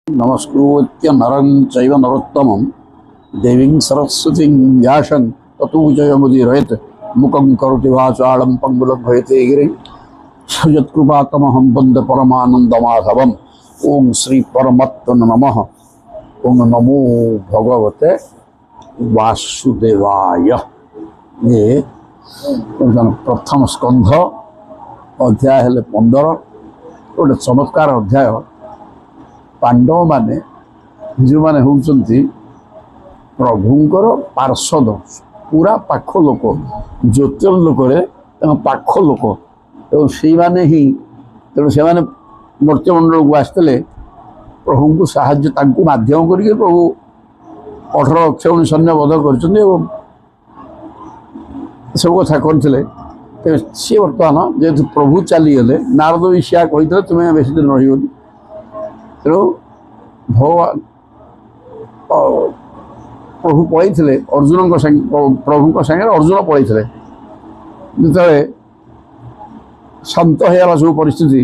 नमस्कृत्य नरं चैव नरोत्तमं देवीं सरस्वतीं व्यासं ततो जयमुदीरयेत् मुखं करोति वाचालं पङ्गुलभयते गिरिं सयत्कृपातमहं वन्दे परमानन्दमाधवम्। ओं श्री परमात्मने नमः। ओं नमो भगवते वासुदेवाय। ये प्रथम स्कंध अध्याय हेले 15 गोटे चमत्कार अध्याय। पांडव माने जो माने होउचंती प्रभुंकर पार्षद पूरा पाख लोक ज्योतिर्लोक पाख लोक एवं से माने ही तेणु से माने मर्त्यमंडल को आसते प्रभु को साहाय्य तांको माध्यम करके प्रभु 18 लक्ष सैन्य वध कर सब कथा करते सी बर्तमान जेहेतु प्रभु चलीगले नारद भी सिया कही तुम्हें बेस दिन रही तेणु भगवान प्रभु पलैते अर्जुन प्रभु सागर अर्जुन पलैते जो शांत होगा सब परिस्थिति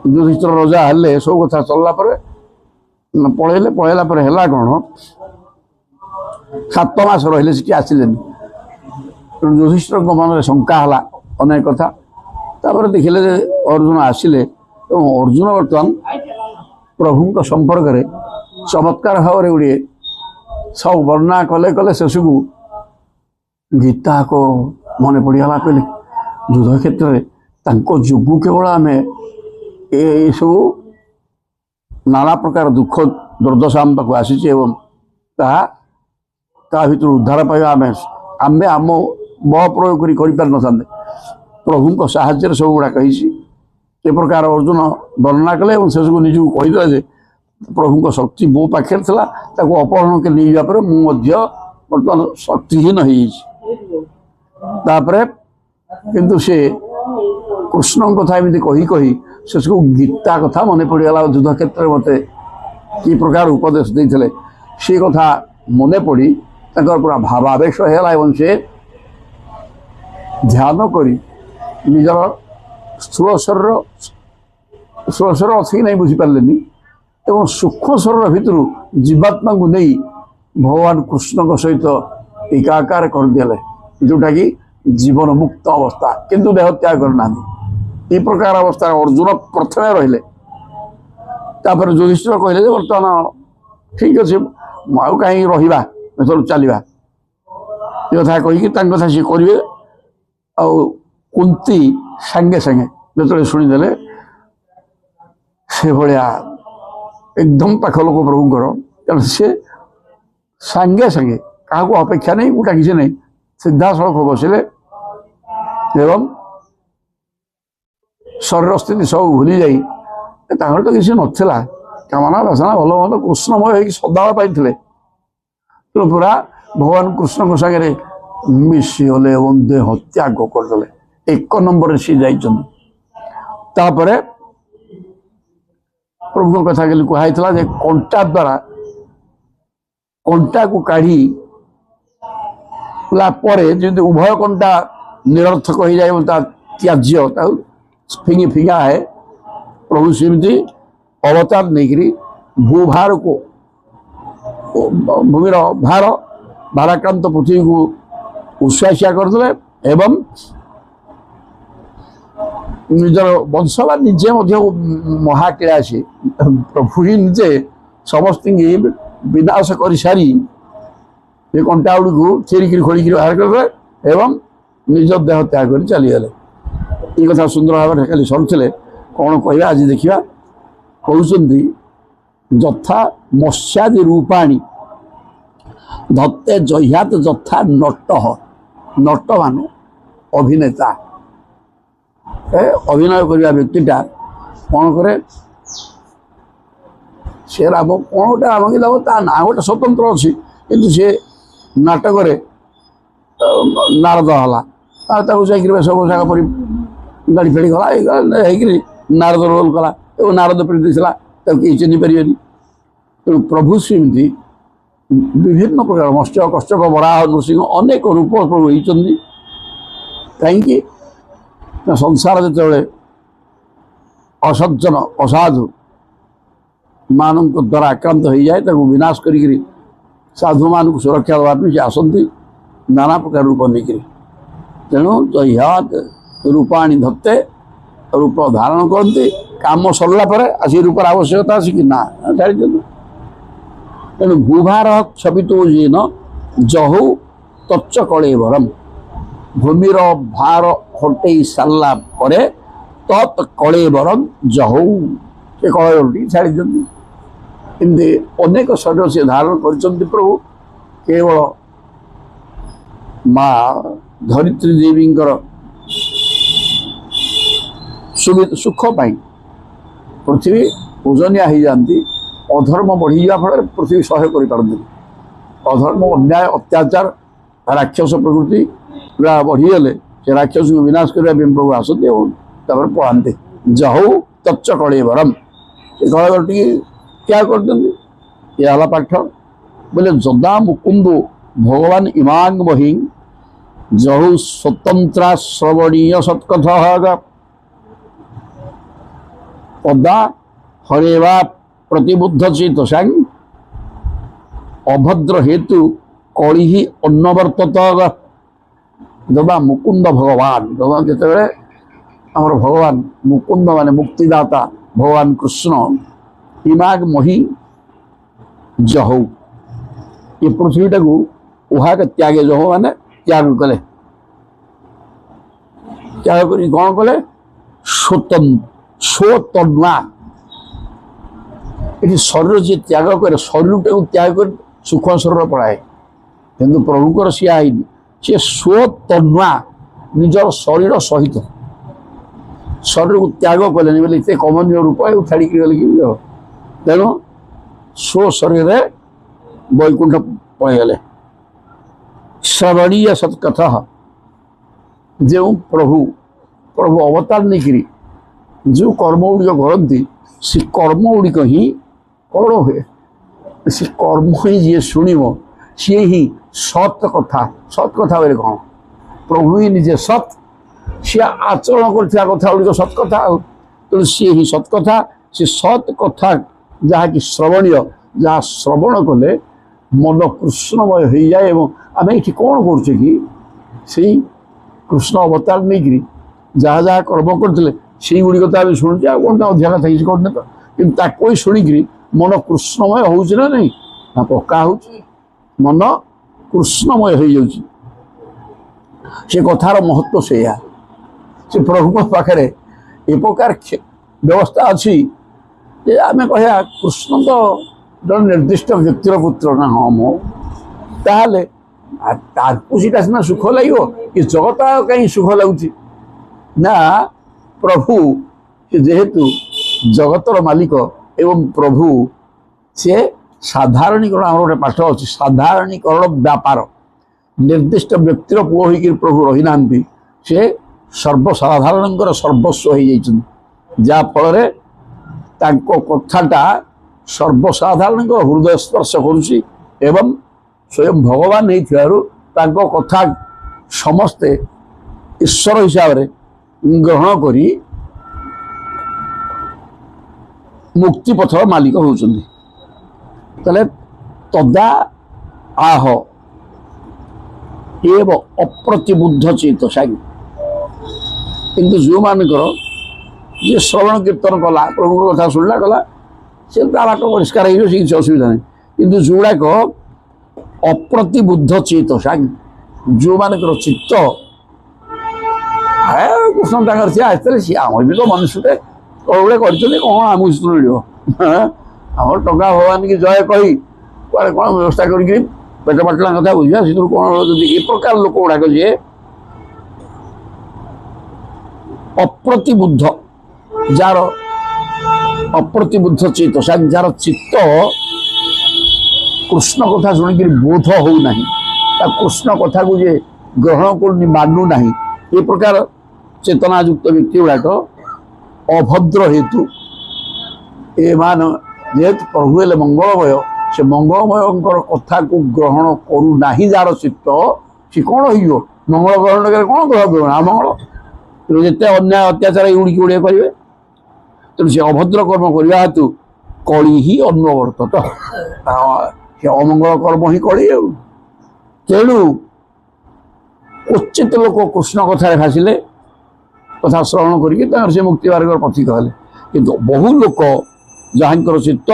युधिष्ठिर रजा हेले सब कथा चलला पलैले पलैला है कौन 7 मास रहिले से आसिले युधिष्ठिर मन में शंका है अनेक कथा तापर देखिले अर्जुन आसिले अर्जुन बर्तमान प्रभु संपर्क में चमत्कार भाव में गोटे सब वर्णना कले कले शेष को गीता को मन पड़गला कहले युद्ध क्षेत्र में जोगु केवल आम ये सब नाना प्रकार दुख दुर्दशा आम पाक आसी भर उद्धार पाइबा आम आम बल प्रयोग कर न प्रभु साहाय्य सब गुड़ा कही ए प्रकार अर्जुन वर्णना कले शेष को निजी कहीदे प्रभु शक्ति मो पाखे था अपहरण के नहीं जापर बर्तमान शक्तिहीन होपर किंतु से कृष्ण कथा एमती कही कही शेष को गीता कथा मन पड़गला युद्ध क्षेत्र में मत कि प्रकार उपदेश देते सी कथा मन पड़ी पूरा भावावेश है से ध्यान करी निजर स्थूल शरीर अच्छी नहीं बुझीपारे एवं सूक्ष्म शरीर भितर जीवात्मा को नहीं भगवान कृष्ण सहित एकाकार करदे जोटा कि जीवन मुक्त अवस्था किंतु देह त्याग करना ये प्रकार अवस्था अर्जुन प्रथम रहिले तापर युधिष्ठिर कहले बर्तमान ठीक अच्छे आउ कहीं रहा चलो चलवा ये कथा कहीकि कथा सी करेंगे आ कुंती सांगे सांगे जो शुणीदे से भाया एकदम पाख लोक प्रभुंर तेणु सी सांगे सांगे क्या अपेक्षा नहीं गोटा किसी नहीं सीधा सड़क बसिले एवं शरीर स्थिति सब भूली जाई तो किसी नाला कामना बासना भल भल कृष्णमय हो सदाबेल पाई तेणु पूरा भगवान कृष्ण सागर मिशीगले एवं देह त्याग करदे 1 नंबर सी जापर प्रभु कथा कहली कहुला कंटा द्वारा कंटा को काढ़ी जमी उभय कंटा निरर्थक हो जाए त्याज्य फिंगी फिंगा है प्रभु सेमती अवतार नहीं भूभार को भूमिर भाराक्रांत पृथ्वी को उश्वासिया करदे एवं निजर वंशवा निजे महाकिलासी प्रभु ही निजे समस्त विनाश कर सारी ये कंटा गुड़ी को चेरिकी खोलिक बाहर करदे एवं निज देह त्याग कर चलीगले ये कथा सुंदर भाव में खाली सरुले कौन कह आज देखा कहते जथा मत्स्यादि रूपाणी धत्ते जह्यात जथा नट नट मान अभिनेता अभिनय करवा व्यक्तिटा कौन करे से राम कौन गोटे राम ता ना गोटे स्वतंत्र अच्छी किंतु सी नाटक नारद है सब परी गाड़ी फेड़ी गला नारद रोल कला नारद प्रीति कहीं चिन्ह पारे तेणु प्रभु सेमती विभिन्न प्रकार मत्स्य कश्यप वराह नृसिंह अनेक रूप प्रभु होती कहीं संसार जो असज्जन असाधु ମାନଙ୍କ ଦ୍ୱାରା ଆକ୍ରାନ୍ତ ହେଇଯାଏ ତାକୁ ବିନାଶ କରିକିରି ସାଧୁମାନଙ୍କୁ ସୁରକ୍ଷା ଦେବା ପାଇଁ ସେ ଆସନ୍ତି ନାନା ପ୍ରକାର ରୂପ ନେଇକିରି। ତେଣୁ ଜହ୍ୟାତ୍ ରୂପାଣି ଧତ୍ତେ ରୂପ ଧାରଣ କରନ୍ତି। କାମ ସରିଲା ପରେ ଆସି ରୂପର ଆବଶ୍ୟକତା ଅଛି କି ନା ଛାଡ଼ିଦିଅନ୍ତୁ। ତେଣୁ ଭୂଭାର କ୍ଷପିତୋ ଯେନ ଜହୁ ତଚ୍ଚ କଳେବରମ୍, ଭୂମିର ଭାର ହଟେଇ ସାରିଲା ପରେ ତତ୍ କଳେବରମ୍ ଜହୁ, ସେ କଳେବରଟି ଛାଡ଼ି ଦିଅନ୍ତି। ଏମିତି ଅନେକ ଶରୀର ସେ ଧାରଣ କରିଛନ୍ତି ପ୍ରଭୁ କେବଳ ମା ଧରିତ୍ରୀ ଦେବୀଙ୍କର ସୁଖ ପାଇଁ ପୃଥିବୀ ପୂଜନୀୟ ହେଇଯାଆନ୍ତି। ଅଧର୍ମ ବଢ଼ିଯିବା ଫଳରେ ପୃଥିବୀ ସହ୍ୟ କରିପାରନ୍ତିନି। ଅଧର୍ମ, ଅନ୍ୟାୟ, ଅତ୍ୟାଚାର, ରାକ୍ଷସ ପ୍ରକୃତି ପୁରା ବଢ଼ିଗଲେ ସେ ରାକ୍ଷସକୁ ବିନାଶ କରିବା ପାଇଁ ପ୍ରଭୁ ଆସନ୍ତି ଏବଂ ତାପରେ ପଳାନ୍ତି। ଜହୁ ତଚ୍ଚ କଳେବରମ୍, ସେ କଳେବରଟିକି ତ୍ୟାଗ କରିଦିଅନ୍ତି। ଏ ହେଲା ପାଠ। ବୋଲେ ଯଦା ମୁକୁନ୍ଦ ଭଗବାନ ଇମାଙ୍ଗ ବହି ଜହୁ ସ୍ୱତନ୍ତ୍ରା ଶ୍ରବଣୀୟ ସତ୍କଥ ପଦା ହରେବା ପ୍ରତିବୁଦ୍ଧ ଚେତସାଂ ଅଭଦ୍ର ହେତୁ କଳିହି ଅନ୍ନବର୍ତ୍ତତ। ଯଦା ମୁକୁନ୍ଦ ଭଗବାନ, ଭଗବାନ ଯେତେବେଳେ ଆମର ଭଗବାନ ମୁକୁନ୍ଦ ମାନେ ମୁକ୍ତିଦାତା ଭଗବାନ କୃଷ୍ଣ ଇମାଗ ମହି ଜହୁ, ଏ ପୃଥିବୀଟାକୁ ଉହାକ ତ୍ୟାଗେ, ଜହୁ ମାନେ ତ୍ୟାଗ କଲେ। ତ୍ୟାଗ କରି କ'ଣ କଲେ? ସ୍ୱତନ୍ୱା, ଏଠି ଶରୀର ଯିଏ ତ୍ୟାଗ କରେ, ଶରୀରଟାକୁ ତ୍ୟାଗ କରି ସୂକ୍ଷ୍ମ ଶରୀର ପଳାଏ। କିନ୍ତୁ ପ୍ରଭୁଙ୍କର ସିଏ ହେଇନି, ସିଏ ସ୍ୱତନ୍ୱା ନିଜର ଶରୀର ସହିତ ଶରୀରକୁ ତ୍ୟାଗ କଲେନି ବୋଲି ଏତେ କମନୀୟ ରୂପ ଆଉ ଛାଡ଼ିକି ଗଲେ କେମିତି ହେବ? ତେଣୁ ସ୍ୱ ଶରୀରରେ ବୈକୁଣ୍ଠ ପଳେଇଗଲେ। ଶ୍ରବଣୀୟ ସତ୍କଥ, ଯେଉଁ ପ୍ରଭୁ ଅବତାର ନେଇକିରି ଯେଉଁ କର୍ମ ଗୁଡ଼ିକ କରନ୍ତି ସେ କର୍ମ ଗୁଡ଼ିକ ହିଁ କ'ଣ ହୁଏ? ସେ କର୍ମ ହିଁ ଯିଏ ଶୁଣିବ ସିଏ ହିଁ ସତ୍ କଥା। ସତ୍ କଥା ବୋଲେ କ'ଣ? ପ୍ରଭୁ ହିଁ ନିଜେ ସତ୍, ସିଏ ଆଚରଣ କରିଥିବା କଥା ଗୁଡ଼ିକ ସତ୍ କଥା। ଆଉ ତେଣୁ ସିଏ ହିଁ ସତ୍ କଥା। ସେ ସତ୍ କଥା ଯାହାକି ଶ୍ରବଣୀୟ, ଯାହା ଶ୍ରବଣ କଲେ ମନ କୃଷ୍ଣମୟ ହେଇଯାଏ। ଏବଂ ଆମେ ଏଠି କ'ଣ କରୁଛେ କି ସେଇ କୃଷ୍ଣ ଅବତାର ନେଇକିରି ଯାହା ଯାହା କର୍ମ କରିଥିଲେ ସେଇଗୁଡ଼ିକ ତ ଆମେ ଶୁଣୁଛେ। ଆଉ କ'ଣଟା ଅଧିକା କଥା କିଛି କରୁନେ ତ, କିନ୍ତୁ ତାକୁ ହିଁ ଶୁଣିକିରି ମନ କୃଷ୍ଣମୟ ହେଉଛି ନା ନାହିଁ? ନା ପକ୍କା ହେଉଛି, ମନ କୃଷ୍ଣମୟ ହେଇଯାଉଛି। ସେ କଥାର ମହତ୍ଵ ସେଇଆ। ସେ ପ୍ରଭୁଙ୍କ ପାଖରେ ଏ ପ୍ରକାର ବ୍ୟବସ୍ଥା ଅଛି ଯେ ଆମେ କହିବା କୃଷ୍ଣ ତ ଜଣେ ନିର୍ଦ୍ଦିଷ୍ଟ ବ୍ୟକ୍ତିର ପୁତ୍ର ନା, ହଁ ମୁଁ, ତାହେଲେ ତାକୁ ସେଇଟା ସିନା ସୁଖ ଲାଗିବ, ଏ ଜଗତ କାହିଁ ସୁଖ ଲାଗୁଛି? ନା, ପ୍ରଭୁ ସେ ଯେହେତୁ ଜଗତର ମାଲିକ ଏବଂ ପ୍ରଭୁ ସେ ସାଧାରଣୀକରଣ, ଆମର ଗୋଟେ ପାଠ ଅଛି ସାଧାରଣୀକରଣ ବ୍ୟାପାର। ନିର୍ଦ୍ଦିଷ୍ଟ ବ୍ୟକ୍ତିର ପୁଅ ହେଇକି ପ୍ରଭୁ ରହିନାହାନ୍ତି, ସେ ସର୍ବସାଧାରଣଙ୍କର ସର୍ବସ୍ୱ ହେଇଯାଇଛନ୍ତି। ଯାହାଫଳରେ ତାଙ୍କ କଥାଟା ସର୍ବସାଧାରଣଙ୍କ ହୃଦୟ ସ୍ପର୍ଶ କରୁଛି ଏବଂ ସ୍ୱୟଂ ଭଗବାନ ହେଇଥିବାରୁ ତାଙ୍କ କଥା ସମସ୍ତେ ଈଶ୍ୱର ହିସାବରେ ଗ୍ରହଣ କରି ମୁକ୍ତି ପଥର ମାଲିକ ହେଉଛନ୍ତି। ତାହେଲେ ତଦା ଆହ ଏବ ଅପ୍ରତିବୁଦ୍ଧ ଚେତସା, କିନ୍ତୁ ଯେଉଁମାନଙ୍କର ଯିଏ ଶ୍ରବଣ କୀର୍ତ୍ତନ କଲା, ପ୍ରଭୁଙ୍କ କଥା ଶୁଣିଲା କଲା, ସେ ତା ବାଟ ପରିଷ୍କାର ହେଇଯିବ, ସେ କିଛି ଅସୁବିଧା ନାହିଁ। କିନ୍ତୁ ଯେଉଁଗୁଡ଼ାକ ଅପ୍ରତିବୁଦ୍ଧ ଚେତସା, ଯେଉଁମାନଙ୍କର ଚିତ୍ତ କୃଷ୍ଣ ତାଙ୍କର ସିଏ ଆସିଥିଲେ, ସିଏ ଆମର ବି ତ ମନୁଷ୍ୟଟେ କଳଗୁଡ଼େ କରିଛନ୍ତି, କ'ଣ ଆମକୁ ଶୁଣି ମିଳିବ? ଆମର ଟଙ୍କା ଭଗବାନ କି ଜୟ କହି କୁଆଡ଼େ କ'ଣ ବ୍ୟବସ୍ଥା କରିକିରି ପେଟ ପାଟଲା କଥା ବୁଝିବା, ସେଥିରୁ କ'ଣ ଯଦି ଏ ପ୍ରକାର ଲୋକ ଗୁଡ଼ାକ ଯିଏ ଅପ୍ରତିବୁଦ୍ଧ, ଯାହାର ଅପ୍ରତିବୁଦ୍ଧ ଚେତସା, ଯାହାର ଚିତ୍ତ କୃଷ୍ଣ କଥା ଶୁଣିକିରି ବୋଧ ହେଉନାହିଁ, ତା କୃଷ୍ଣ କଥାକୁ ଯେ ଗ୍ରହଣ କରୁନି, ମାନୁନାହିଁ, ଏ ପ୍ରକାର ଚେତନାଯୁକ୍ତ ବ୍ୟକ୍ତି ଗୁଡ଼ାକ ଅଭଦ୍ର ହେତୁ, ଏମାନେ ଯେହେତୁ ପ୍ରଭୁ ହେଲେ ମଙ୍ଗଳମୟ, ସେ ମଙ୍ଗଳମୟଙ୍କର କଥାକୁ ଗ୍ରହଣ କରୁନାହିଁ ଯାହାର ଚିତ୍ତ, ସେ କ'ଣ ହେଇଯିବ? ମଙ୍ଗଳ ଗ୍ରହଣ କଲେ କ'ଣ ଗ୍ରହଣ କରିବ? ଆମଙ୍ଗଳ। ତେଣୁ ଯେତେ ଅନ୍ୟାୟ ଅତ୍ୟାଚାର ଏଗୁଡ଼ିକ ଗୁଡ଼ିଏ କରିବେ। ତେଣୁ ସେ ଅଭଦ୍ର କର୍ମ କରିବା ହେତୁ କଳି ହିଁ ଅନ୍ୱବର୍ତ୍ତତ ସେ ଅମଙ୍ଗଳ କର୍ମ ହିଁ କଳି ଆଉ ତେଣୁ ଉଚିତ ଲୋକ କୃଷ୍ଣ କଥାରେ ଭାସିଲେ କଥା ଶ୍ରବଣ କରିକି ତାଙ୍କର ସେ ମୁକ୍ତି ମାର୍ଗର ପଥିକ ହେଲେ କିନ୍ତୁ ବହୁ ଲୋକ ଯାହାଙ୍କର ଚିତ୍ତ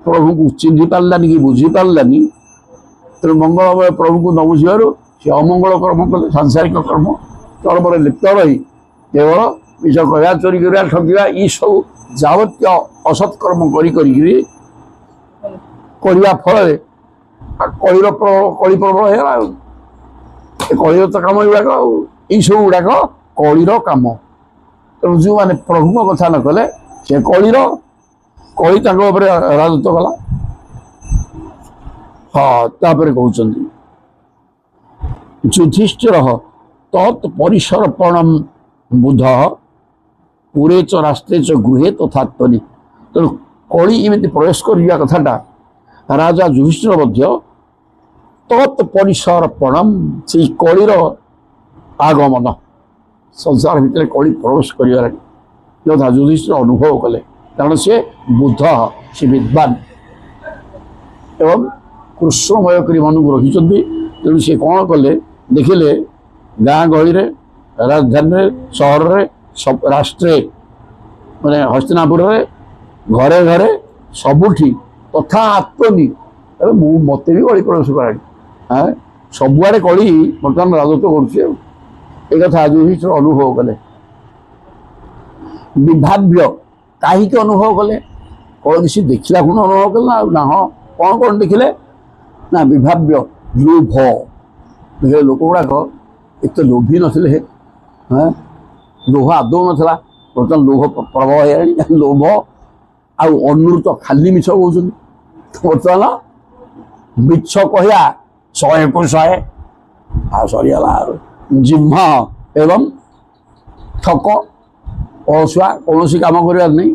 ପ୍ରଭୁଙ୍କୁ ଚିହ୍ନି ପାରିଲାନି କି ବୁଝି ପାରିଲାନି ତେଣୁ ମଙ୍ଗଳମୟ ପ୍ରଭୁଙ୍କୁ ନ ବୁଝିବାରୁ ସେ ଅମଙ୍ଗଳ କର୍ମ କଲେ ସାଂସାରିକ କର୍ମରେ ଲିପ୍ତ ରହି କେବଳ ମିଛ କହିବା ଚୋରି କରିବା ଠକିବା ଏସବୁ ଯାବତୀୟ ଅସତ୍ କର୍ମ କରିକିରି କରିବା ଫଳରେ କଳି ପ୍ରବଳ ହେଇଗଲା ଆଉ କଳିର ତ କାମ ଏଗୁଡ଼ାକ ଆଉ ଏଇସବୁ ଗୁଡ଼ାକ କଳିର କାମ ତେଣୁ ଯେଉଁମାନେ ପ୍ରଭୁଙ୍କ କଥା ନ କଲେ ସେ କଳି ତାଙ୍କ ଉପରେ ରାଜତ୍ୱ କଲା। ହଁ ତାପରେ କହୁଛନ୍ତି ଯୁଧିଷ୍ଠିର ତତ୍ ପରିସର୍ପଣମ୍ ବୁଧ ପୁରେ ଚ ରାସ୍ତେ ଚ ଗୃହେ ତଥାତ୍ପରି ତେଣୁ କଳି ଏମିତି ପ୍ରବେଶ କରିବା କଥାଟା ରାଜା ଯୁଧିଷ୍ଠିର ମଧ୍ୟ ତତ୍ ପରିସର୍ପଣମ୍ ସେଇ କଳିର ଆଗମନ ସଂସାର ଭିତରେ କଳି ପ୍ରବେଶ କରିବାର ଯଥା ଯୁଧିଷ୍ଠିର ଅନୁଭବ କଲେ କାରଣ ସେ ବୁଦ୍ଧ ସେ ବିଦ୍ୱାନ ଏବଂ କୃଷ୍ଣମୟ କରି ମନକୁ ରଖିଛନ୍ତି ତେଣୁ ସେ କ'ଣ କଲେ ଦେଖିଲେ ଗାଁ ଗହଳିରେ ରାଜଧାନୀରେ ସହରରେ ରାଷ୍ଟ୍ରରେ ମାନେ ହସ୍ତିନାପୁରରେ ଘରେ ଘରେ ସବୁଠି ତଥା ଆତ୍ମନି ଏବେ ମୋତେ ବି କଳି ପ୍ରବେଶ କଲାଣି ସବୁଆଡ଼େ କଳି ବର୍ତ୍ତମାନ ରାଜତ୍ୱ କରୁଛି ଆଉ ଏ କଥା ଯୁଧିଷ୍ଠିର ଅନୁଭବ କଲେ। ବିଭାବ୍ୟ କାହିଁକି ଅନୁଭବ କଲେ କ'ଣ କିଛି ଦେଖିଲା ପୁଣି ଅନୁଭବ କଲେ ନା ହଁ କ'ଣ ଦେଖିଲେ ନା ବିଭାବ୍ୟ ଲୋଭ ଦେଖିଲେ ଲୋକ ଗୁଡ଼ାକ ଏତେ ଲୋଭି ନଥିଲେ ଲୋଭ ଆଦୌ ନଥିଲା ବର୍ତ୍ତମାନ ଲୋଭ ପ୍ରବଳ ହେଇଗଲାଣି ଲୋଭ ଆଉ ଅନୃତ ଖାଲି ମିଛ କହୁଛନ୍ତି ବର୍ତ୍ତମାନ ମିଛ କହିବା 100କୁ 100 ଆଉ ସରିଗଲା ଜିହ୍ମ ଏବଂ ଠକ ଅଳସୁଆ କୌଣସି କାମ କରିବାର ନାହିଁ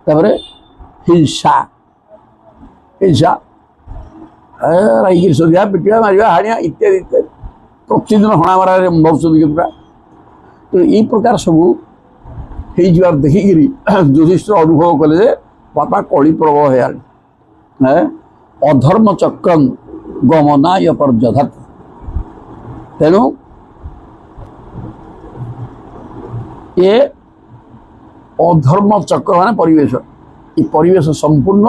ତାପରେ ହିଂସା ରାଇକିରି ସୋଧିବା ପିଟିବା ମାରିବା ହାଣିବା ଇତ୍ୟାଦି ଇତ୍ୟାଦି ପ୍ରତିଦିନ ହଣାମରାରେ ମରୁଛନ୍ତି ପୁରା ତ ଏଇ ପ୍ରକାର ସବୁ ହେଇଯିବାର ଦେଖିକିରି ଯୁଧିଷ୍ଠିର ଅନୁଭବ କଲେ ଯେ ବାପା କଳି ପ୍ରବଳ ହେଇଗଲାଣି ଅଧର୍ମ ଚକ୍ରମ୍ ଗମନାୟ ପର୍ଯ୍ୟଧତ୍ ତେଣୁ ଏ ଅଧର୍ମ ଚକ୍ର ମାନେ ପରିବେଶ ଏ ପରିବେଶ ସମ୍ପୂର୍ଣ୍ଣ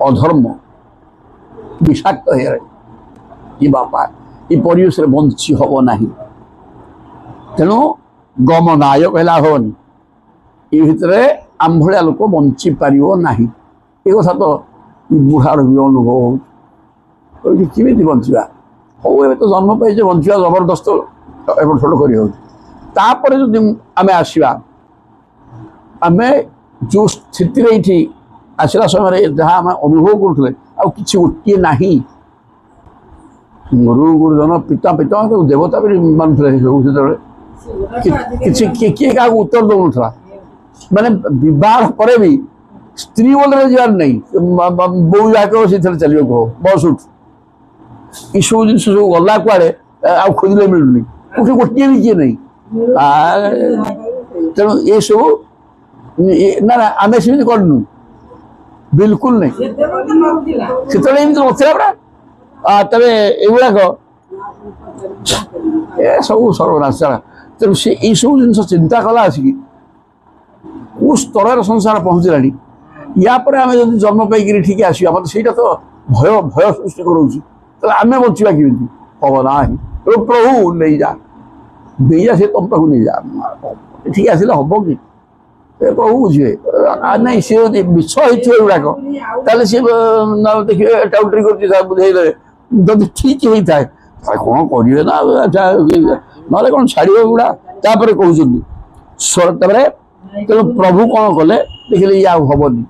ଅଧର୍ମ ବିଷାକ୍ତ ହେଇଗଲାଣି ଏ ବାପା ଏ ପରିବେଶରେ ବଞ୍ଚି ହେବ ନାହିଁ ତେଣୁ ଗମନାୟ କହିଲା ହେବନି ଏ ଭିତରେ ଆମ ଭଳିଆ ଲୋକ ବଞ୍ଚି ପାରିବ ନାହିଁ ଏ କଥା ତ ବୁଢ଼ାର ବି ଅନୁଭବ ହେଉଛି କେମିତି ବଞ୍ଚିବା ହଉ ଏବେ ତ ଜନ୍ମ ପାଇଛେ ବଞ୍ଚିବା ଜବରଦସ୍ତ ଏପଟ ସେପଟ କରି ହେଉଛି ତାପରେ ଯଦି ଆମେ ଆସିବା ଆମେ ଯେଉଁ ସ୍ଥିତିରେ ଏଇଠି ଆସିଲା ସମୟରେ ଯାହା ଆମେ ଅନୁଭବ କରୁଥିଲେ ଆଉ କିଛି ଗୋଟିଏ ନାହିଁ ଗୁରୁ ଗୁରୁଜନ ପିତା ଦେବତା ବି ମାନୁଥିଲେ ସବୁ ସେତେବେଳେ କିଛି କିଏ କାହାକୁ ଉତ୍ତର ଦେଉନଥିଲା ମାନେ ବିବାହ ପରେ ବି ସ୍ତ୍ରୀ ବୋଲରେ ଯିବାର ନାହିଁ ବୋଉ ଯାକ ସେଥିରେ ଚାଲିବାକୁ ହବ ବସ୍ ଉଠୁ ଏସବୁ ଜିନିଷ ସବୁ ଗଲା କୁଆଡ଼େ ଆଉ ଖୋଜିଲେ ମିଳୁନି କୋଉଠି ଗୋଟିଏ ବି କିଏ ନାହିଁ ତେଣୁ ଏସବୁ ନା ଆମେ ସେମିତି କରିନୁ ବିଲକୁଲ ନାହିଁ ସେତେବେଳେ ଏମିତି ନଥିଲା ପରା ତେବେ ଏଗୁଡ଼ାକ ସବୁ ସର୍ବନାଶ ଚାଲା ତେଣୁ ସେ ଏଇସବୁ ଜିନିଷ ଚିନ୍ତା କଲା ଆସିକି କେଉଁ ସ୍ତରରେ ସଂସାର ପହଞ୍ଚିଲାଣି ୟା ପରେ ଆମେ ଯଦି ଜନ୍ମ ପାଇକିରି ଠିକ ଆସିବା ମତେ ସେଇଟା ତ ଭୟ ସୃଷ୍ଟି କରୁଛି ତାହେଲେ ଆମେ ବଞ୍ଚିବା କେମିତି ହବ ନାହିଁ ପ୍ରଭୁ ନେଇଯା ସେ ତମ ପାଖକୁ ନେଇଯା ଠିକ ଆସିଲେ ହବ କି ପ୍ରଭୁ ବୁଝିବେ ନାଇଁ ସିଏ ଯଦି ମିଛ ହେଇଥିବ ଏଗୁଡ଼ାକ ତାହେଲେ ସିଏ ଦେଖିବେ ଟାଉଟରି କରୁଛି ବୁଝେଇଦେବେ ଯଦି ଠିକ ହେଇଥାଏ ତାହେଲେ କ'ଣ କରିବେ ନା ନହେଲେ କ'ଣ ଛାଡ଼ିବେ ଏଗୁଡ଼ା ତାପରେ କହୁଛନ୍ତି ତାପରେ ତେଣୁ ପ୍ରଭୁ କ'ଣ କଲେ ଦେଖିଲେ ଇଏ ଆଉ ହବନି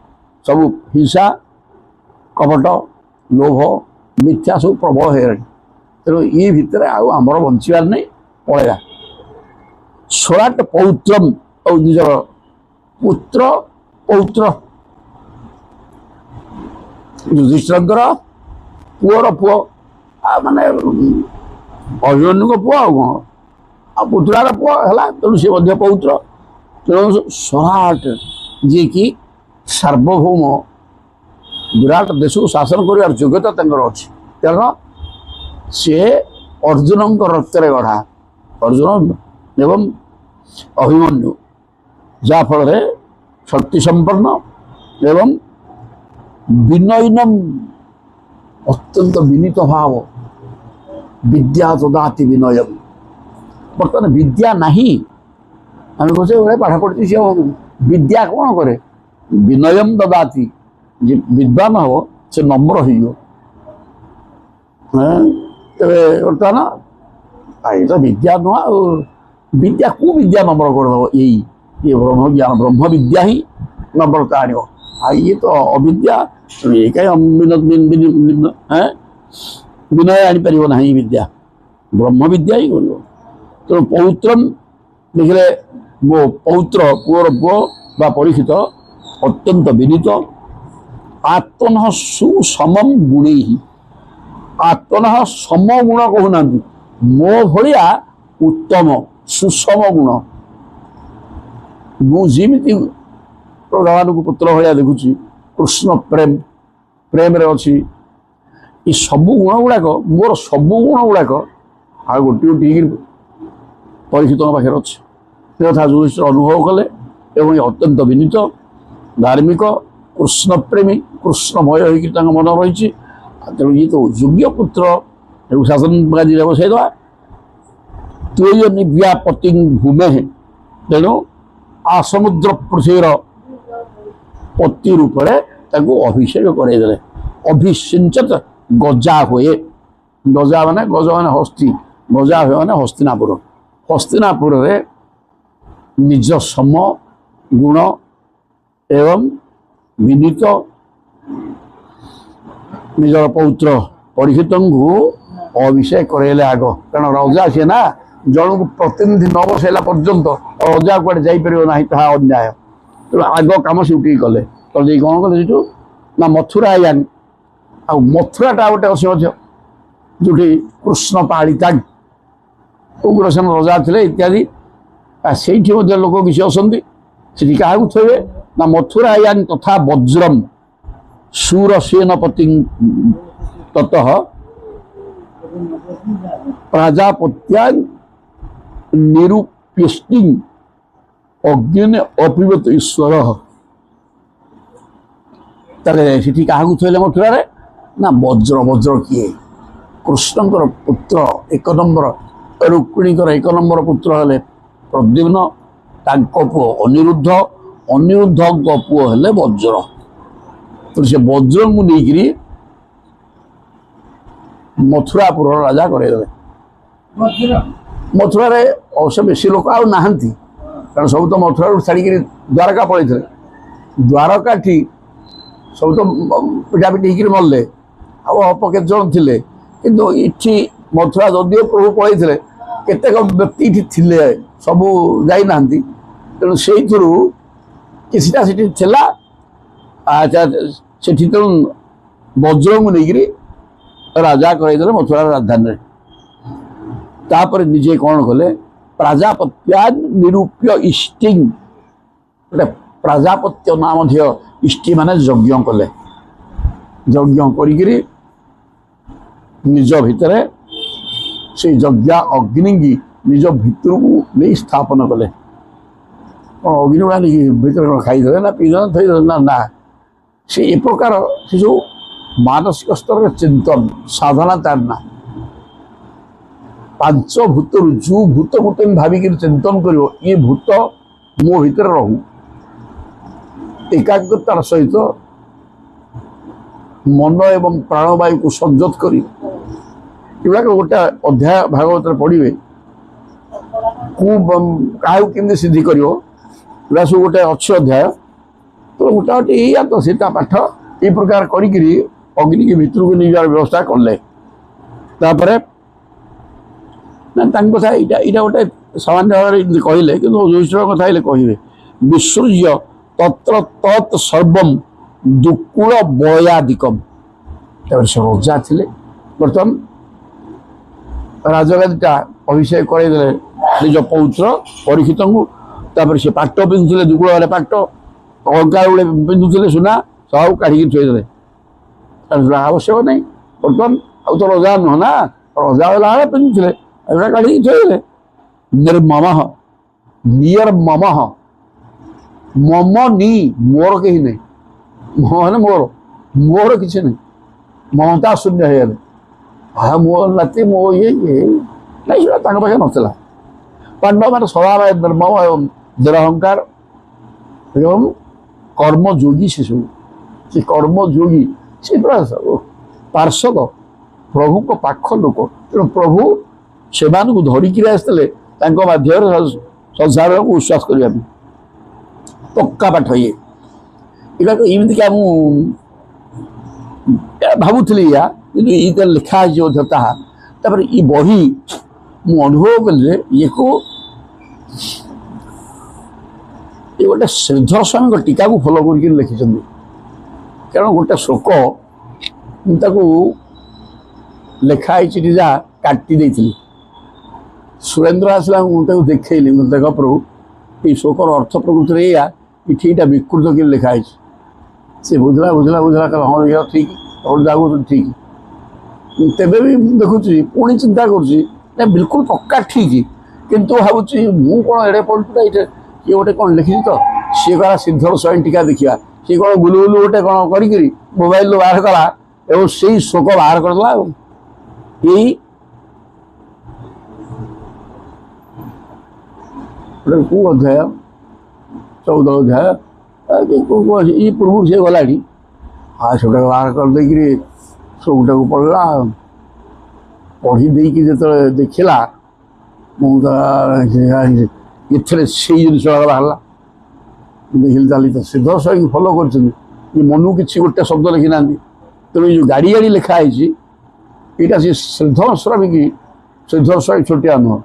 ସବୁ ହିଂସା କପଟ ଲୋଭ ମିଥ୍ୟା ସବୁ ପ୍ରବଳ ହେଇଗଲାଣି ତେଣୁ ଇ ଭିତରେ ଆଉ ଆମର ବଞ୍ଚିବାର ନାହିଁ ପଳେଇବା ସ୍ୱରାଟ ପୌତ୍ରମ୍ ଆଉ ନିଜର ପୁତ୍ର ପୌତ୍ର ଯୁଧିଷ୍ଠିରଙ୍କର ପୁଅର ପୁଅ ମାନେ ଅଭିମନ୍ୟୁଙ୍କ ପୁଅ ଆଉ କ'ଣ ଆଉ ପୁତୁରାର ପୁଅ ହେଲା ତେଣୁ ସେ ମଧ୍ୟ ପୌତ୍ର ତେଣୁ ସ୍ୱରାଟ ଯିଏକି ସାର୍ବଭୌମ ବିରାଟ ଦେଶକୁ ଶାସନ କରିବାର ଯୋଗ୍ୟତା ତାଙ୍କର ଅଛି। କାରଣ ସିଏ ଅର୍ଜୁନଙ୍କ ରକ୍ତରେ ଗଢ଼ା, ଅର୍ଜୁନ ଏବଂ ଅଭିମନ୍ୟୁ, ଯାହାଫଳରେ ଶକ୍ତି ସମ୍ପନ୍ନ ଏବଂ ବିନୟିନମ ଅତ୍ୟନ୍ତ ବିନୀତ ଭାବ, ବିଦ୍ୟା ଦଦାତି ବିନୟମ। ବର୍ତ୍ତମାନ ବିଦ୍ୟା ନାହିଁ, ଆମେ କହୁଛେ ଗୋଟେ ପାଠ ପଢ଼ିଛି ସିଏ ବିଦ୍ୟା କ'ଣ କରେ? ବିନୟମ ଦଦାତି, ଯେ ବିଦ୍ୱାନ ହବ ସେ ନମ୍ର ହେଇଯିବ। ତେବେ ବର୍ତ୍ତମାନ ଏଇ ତ ବିଦ୍ୟା ନୁହଁ ଆଉ, ବିଦ୍ୟା କୋଉ ବିଦ୍ୟା ନମ୍ର କରିଦେବ? ଏଇ ବ୍ରହ୍ମ ଜ୍ଞାନ, ବ୍ରହ୍ମ ବିଦ୍ୟା ହିଁ ନମ୍ରତା ଆଣିବ। ଆଉ ଇଏ ତ ଅବିଦ୍ୟା, ଏ କାହିଁ ବିନୟ ଆଣିପାରିବ ନାହିଁ ବିଦ୍ୟା, ବ୍ରହ୍ମ ବିଦ୍ୟା ହିଁ କରିବ। ତେଣୁ ପୌତ୍ରମ୍ ଦେଖିଲେ, ମୋ ପୌତ୍ର ପୁଅର ପୁଅ ବା ପରୀକ୍ଷିତ ଅତ୍ୟନ୍ତ ବିନୀତ, ଆତ୍ମନଃ ସୁସମମ ଗୁଣୈଃ, ଆତ୍ମନଃ ସମ ଗୁଣ କହୁନାହାନ୍ତି, ମୋ ଭଳିଆ ଉତ୍ତମ ସୁଷମ ଗୁଣ। ମୁଁ ଯେମିତି ଭଗବାନଙ୍କୁ ପୁତ୍ର ଭଳିଆ ଦେଖୁଛି, କୃଷ୍ଣ ପ୍ରେମରେ ଅଛି, ଏ ସବୁ ଗୁଣ ଗୁଡ଼ାକ, ମୋର ସବୁ ଗୁଣ ଗୁଡ଼ାକ ଆଉ ଗୋଟିଏ ଗୋଟିଏ ପରୀକ୍ଷିତଙ୍କ ପାଖରେ ଅଛି। ସେ କଥା ଯୁଧିଷ୍ଠିର ଅନୁଭବ କଲେ ଏବଂ ଅତ୍ୟନ୍ତ ବିନୀତ, ଧାର୍ମିକ, କୃଷ୍ଣପ୍ରେମୀ, କୃଷ୍ଣମୟ ହେଇକି ତାଙ୍କ ମନ ରହିଛି। ତେଣୁ ଇଏ ତ ଯୋଗ୍ୟ ପୁତ୍ର, ଏକୁ ଶାସନ କାର୍ଯ୍ୟରେ ବସାଇଦେବା। ତ୍ୱୟ ନିବ୍ୟାପତି ଭୂମେ, ତେଣୁ ସମୁଦ୍ର ପୃଥିବୀର ପତି ରୂପରେ ତାକୁ ଅଭିଷେକ କରାଇଦେଲେ। ଅଭିଷିଞ୍ଚତ ଗଜା ହୁଏ, ଗଜା ମାନେ ଗଜ ମାନେ ହସ୍ତି, ଗଜା ହୁଏ ମାନେ ହସ୍ତିନାପୁର। ହସ୍ତିନାପୁରରେ ନିଜ ସମ ଗୁଣ ଏବଂ ବିନୀତ ନିଜର ପୌତ୍ର ପରୀକ୍ଷିତଙ୍କୁ ଅଭିଷେକ କରାଇଲେ ଆଗ। କାରଣ ରଜା ସିଏ ନା, ଜଣକୁ ପ୍ରତିନିଧି ନ ବସାଇଲା ପର୍ଯ୍ୟନ୍ତ ରଜା କୁଆଡ଼େ ଯାଇପାରିବ ନାହିଁ, ତାହା ଅନ୍ୟାୟ। ତେଣୁ ଆଗ କାମ ସେଉଠିକି କଲେ। କରିଦେଇ କ'ଣ କଲେ ସେଠୁ ନା ମଥୁରା ଆଇଲାନି। ଆଉ ମଥୁରାଟା ଗୋଟେ ଅଛି ମଧ୍ୟ, ଯେଉଁଠି କୃଷ୍ଣ ପାଳିତା ଉଗ୍ରସେନ ରଜା ଥିଲେ ଇତ୍ୟାଦି, ସେଇଠି ମଧ୍ୟ ଲୋକ କିଛି ଅଛନ୍ତି। ସେଠି କାହାକୁ ଥୋଇବେ ନା ମଥୁରା ଆଇଲାନି ତଥା ବଜ୍ରମ ଶୂରସେନପତି ତତଃ ପ୍ରାଜାପତ୍ୟା ନିରୂପ୍ୟଷ୍ଟି ଅଗ୍ନି ଅପିବତ ଈଶ୍ୱର। ତାହେଲେ ସେଠି କାହାକୁ ଥୋଇଲେ ମଥୁରାରେ ନା ବଜ୍ର। ବଜ୍ର କିଏ? କୃଷ୍ଣଙ୍କର ପୁତ୍ର ଏକ ନମ୍ବର, ରୁକ୍ମିଣୀଙ୍କର ଏକ ନମ୍ବର ପୁତ୍ର ହେଲେ ପ୍ରଦ୍ୟୁମ୍ନ, ତାଙ୍କ ପୁଅ ଅନିରୁଦ୍ଧ, ଅନିରୁଦ୍ଧଙ୍କ ପୁଅ ହେଲେ ବଜ୍ର। ତେଣୁ ସେ ବଜ୍ରଙ୍କୁ ନେଇକିରି ମଥୁରାପୁରର ରାଜା କରାଇଦେଲେ। ମଥୁରାରେ ଅବଶ୍ୟ ବେଶୀ ଲୋକ ଆଉ ନାହାନ୍ତି, କାରଣ ସବୁ ତ ମଥୁରାରୁ ଛାଡ଼ିକିରି ଦ୍ୱାରକା ପଳେଇଥିଲେ। ଦ୍ୱାରକାଠି ସବୁ ତ ପିଟାପିଟି ହେଇକିରି ମରିଲେ, ଆଉ ଅଳ୍ପ କେତେ ଜଣ ଥିଲେ। କିନ୍ତୁ ଏଠି ମଥୁରା ଯଦିଓ ପ୍ରଭୁ ପଳେଇଥିଲେ, କେତେକ ବ୍ୟକ୍ତି ଏଠି ଥିଲେ, ସବୁ ଯାଇନାହାନ୍ତି। ତେଣୁ ସେଇଥିରୁ କିଛିଟା ସେଠି ଥିଲା। ସେଠି ତେଣୁ ବଜ୍ରଙ୍କୁ ନେଇକିରି ରାଜା କରାଇଦେଲେ ମଥୁରାର ରାଜଧାନୀରେ। ତାପରେ ନିଜେ କ'ଣ କଲେ? ପ୍ରାଜାପତ୍ୟା ନିରୂପ୍ୟ ଇଷ୍ଟିଂ, ଗୋଟେ ପ୍ରାଜାପତ୍ୟ ନାଁ ମଧ୍ୟ, ଇଷ୍ଟି ମାନେ ଯଜ୍ଞ କଲେ। ଯଜ୍ଞ କରିକିରି ନିଜ ଭିତରେ ସେଇ ଯଜ୍ଞ ଅଗ୍ନିକି ନିଜ ଭିତରକୁ ନେଇ ସ୍ଥାପନ କଲେ। କ'ଣ ଅଗ୍ନି ଗୁଡ଼ା ନେଇକି ଭିତରେ କ'ଣ ଖାଇଦେଲେ ନା ପିଇଦେଲେ ଥୋଇଦେଲେ? ନା ନା, ସେ ଏ ପ୍ରକାର ସେ ଯେଉଁ ମାନସିକ ସ୍ତରରେ ଚିନ୍ତନ ସାଧନା, ତାର ନା ପାଞ୍ଚ ଭୂତରୁ ଯେଉଁ ଭୂତକୁ ତୁମେ ଭାବିକିରି ଚିନ୍ତନ କରିବ, ଇଏ ଭୂତ ମୋ ଭିତରେ ରହୁ, ଏକାଗ୍ରତାର ସହିତ ମନ ଏବଂ ପ୍ରାଣବାୟୁକୁ ସଂଯୋଗ କରି, ଏଗୁଡ଼ାକ ଗୋଟେ ଅଧ୍ୟାୟ ଭାଗବତରେ ପଢ଼ିବେ। କାହାକୁ କେମିତି ସିଦ୍ଧି କରିବ, ଏଗୁଡ଼ା ସବୁ ଗୋଟେ ଅଛି ଅଧ୍ୟାୟ। ତ ଗୋଟା ଗୋଟେ ଏଇଆ ତ ସୀତା ପାଠ ଏଇ ପ୍ରକାର କରିକିରି ଅଗ୍ନିକି ଭିତରକୁ ନେଇଯିବାର ବ୍ୟବସ୍ଥା କଲେ। ତାପରେ ନା ତାଙ୍କ କଥା ଏଇଟା ଗୋଟେ ସାମାନ୍ୟ ଭାବରେ ଏମିତି କହିଲେ, କିନ୍ତୁ ଯୁଧିଷ୍ଠିରଙ୍କ କଥା ହେଲେ କହିବେ ବିସୃଜ୍ୟ ତତ୍ର ତତ୍ ସର୍ବମ୍ ଦୁକୁଳ ବୟାଦିକମ୍। ତାପରେ ସେ ରଜା ଥିଲେ। ବର୍ତ୍ତମାନ ରାଜଗାଦିଟା ଅଭିଷେକ କରାଇଦେଲେ ନିଜ ପୌତ୍ର ପରୀକ୍ଷିତଙ୍କୁ। ତାପରେ ସେ ପାଟ ପିନ୍ଧୁଥିଲେ, ଦୁକୁଳ ପାଟ, ଅଳଙ୍କାର ଗୁଡ଼େ ପିନ୍ଧୁଥିଲେ ସୁନା ସବୁ କାଢ଼ିକି ଥୋଇଦେଲେ। ଆବଶ୍ୟକ ନାହିଁ। ବର୍ତ୍ତମାନ ଆଉ ତ ରଜା ନୁହଁ ନା, ରଜା ହେଲା ବେଳେ ପିନ୍ଧୁଥିଲେ, ଏଗୁଡ଼ା କାଢ଼ିକି ଥୋଇଦେଲେ। ନିର୍ମମ ନିୟର୍ମମ ମମ ନି ମୋର କେହି ନାହିଁ, ମାନେ ମୋର କିଛି ନାହିଁ, ମମତା ଶୂନ୍ୟ ହେଇଗଲେ। ହଁ ମୋ ନାତି ମୋ ଇଏ ନାଇଁ, ସେଟା ତାଙ୍କ ପାଖେ ନଥିଲା। ପାଣ୍ଡବମାନେ ସଦାବେଳେ ନିର୍ମମ ଏବଂ ନିରହଙ୍କାର ଏବଂ କର୍ମଯୋଗୀ। ସେସବୁ ସେ କର୍ମଯୋଗୀ, ସେ ପୁରା ପାର୍ଷଦ, ପ୍ରଭୁଙ୍କ ପାଖ ଲୋକ। ତେଣୁ ପ୍ରଭୁ ସେମାନଙ୍କୁ ଧରିକିରି ଆସିଥିଲେ ତାଙ୍କ ମାଧ୍ୟମରେ ସଂସାରକୁ ବିଶ୍ୱାସ କରିବା ପାଇଁ। ପକ୍କା ପାଠ ଇଏ। ଏଇଟା ଏମିତିକା ମୁଁ ଭାବୁଥିଲି ୟା, କିନ୍ତୁ ଏଇଟା ଲେଖା ହେଇଛି ମଧ୍ୟ ତାହା। ତାପରେ ଏ ବହି ମୁଁ ଅନୁଭବ କଲି ଯେ ଇଏକୁ ଏ ଗୋଟେ ଶ୍ରୀଧର ସ୍ୱାମୀଙ୍କ ଟୀକାକୁ ଫଲୋ କରିକି ଲେଖିଛନ୍ତି। କାରଣ ଗୋଟେ ଶ୍ଲୋକ ମୁଁ ତାକୁ ଲେଖା ହେଇଛି ଯାହା କାଟି ଦେଇଥିଲି। ସୁରେନ୍ଦ୍ର ଆସିଲା, ମୁଁ ତାକୁ ଦେଖେଇଲି, ମୁଁ ଦେଖ ପ୍ରଭୁ ଏଇ ଶ୍ଲୋକର ଅର୍ଥ ପ୍ରକୃତିରେ ଏଇଆ, ଏଠି ଏଇଟା ବିକୃତ କରି ଲେଖା ହେଇଛି। ସେ ବୁଝିଲା କହିଲା ହଁ ଇଏ ଠିକ୍, ତୋର ଯାହା କହୁଛନ୍ତି ଠିକ୍। ତେବେ ବି ମୁଁ ଦେଖୁଛି, ପୁଣି ଚିନ୍ତା କରୁଛି ନା ବିଲକୁଲ ପକ୍କା ଠିକ୍, କିନ୍ତୁ ଭାବୁଛି ମୁଁ କ'ଣ ଏଡ଼େ ପଡ଼ିଛୁଟା ଏଇଟା କିଏ ଗୋଟେ କ'ଣ ଲେଖିଛି ତ। ସିଏ କହିଲା ଶ୍ରୀଧର ସ୍ୱାମୀ ଟୀକା ଦେଖିବା। ସିଏ କ'ଣ ଗୁଲୁଗୁଲୁ ଗୋଟେ କ'ଣ କରିକିରି ମୋବାଇଲରୁ ବାହାର କଲା ଏବଂ ସେଇ ଶ୍ଲୋକ ବାହାର କରିଦେଲା। ଆଉ ଏଇ କେଉଁ ଅଧ୍ୟାୟ, 14 ଅଧ୍ୟାୟ ଏଇ ପୂର୍ବରୁ ସେ ଗଲାଣି। ସେଟାକୁ ବାହାର କରିଦେଇକିରି ସବୁଟାକୁ ପଢ଼ିଲା। ପଢ଼ି ଦେଇକି ଯେତେବେଳେ ଦେଖିଲା, ମୁଁ ଏଥିରେ ସେଇ ଜିନିଷଟା ବାହାରିଲା। ଦେଖିଲି ତାହେଲେ ତ ଶ୍ରୀଧର ସ୍ୱାମୀକୁ ଫଲୋ କରିଛନ୍ତି, ଏ ମନକୁ କିଛି ଗୋଟେ ଶବ୍ଦ ଲେଖିନାହାନ୍ତି। ତେଣୁ ଏ ଯେଉଁ ଗାଡ଼ି ଗାଡ଼ି ଲେଖା ହେଇଛି, ଏଇଟା ସେ ଶ୍ରୀଧର ସ୍ୱାମୀ କି, ଶ୍ରୀଧର ସ୍ୱାମୀ ଛୋଟିଆ ନୁହଁ।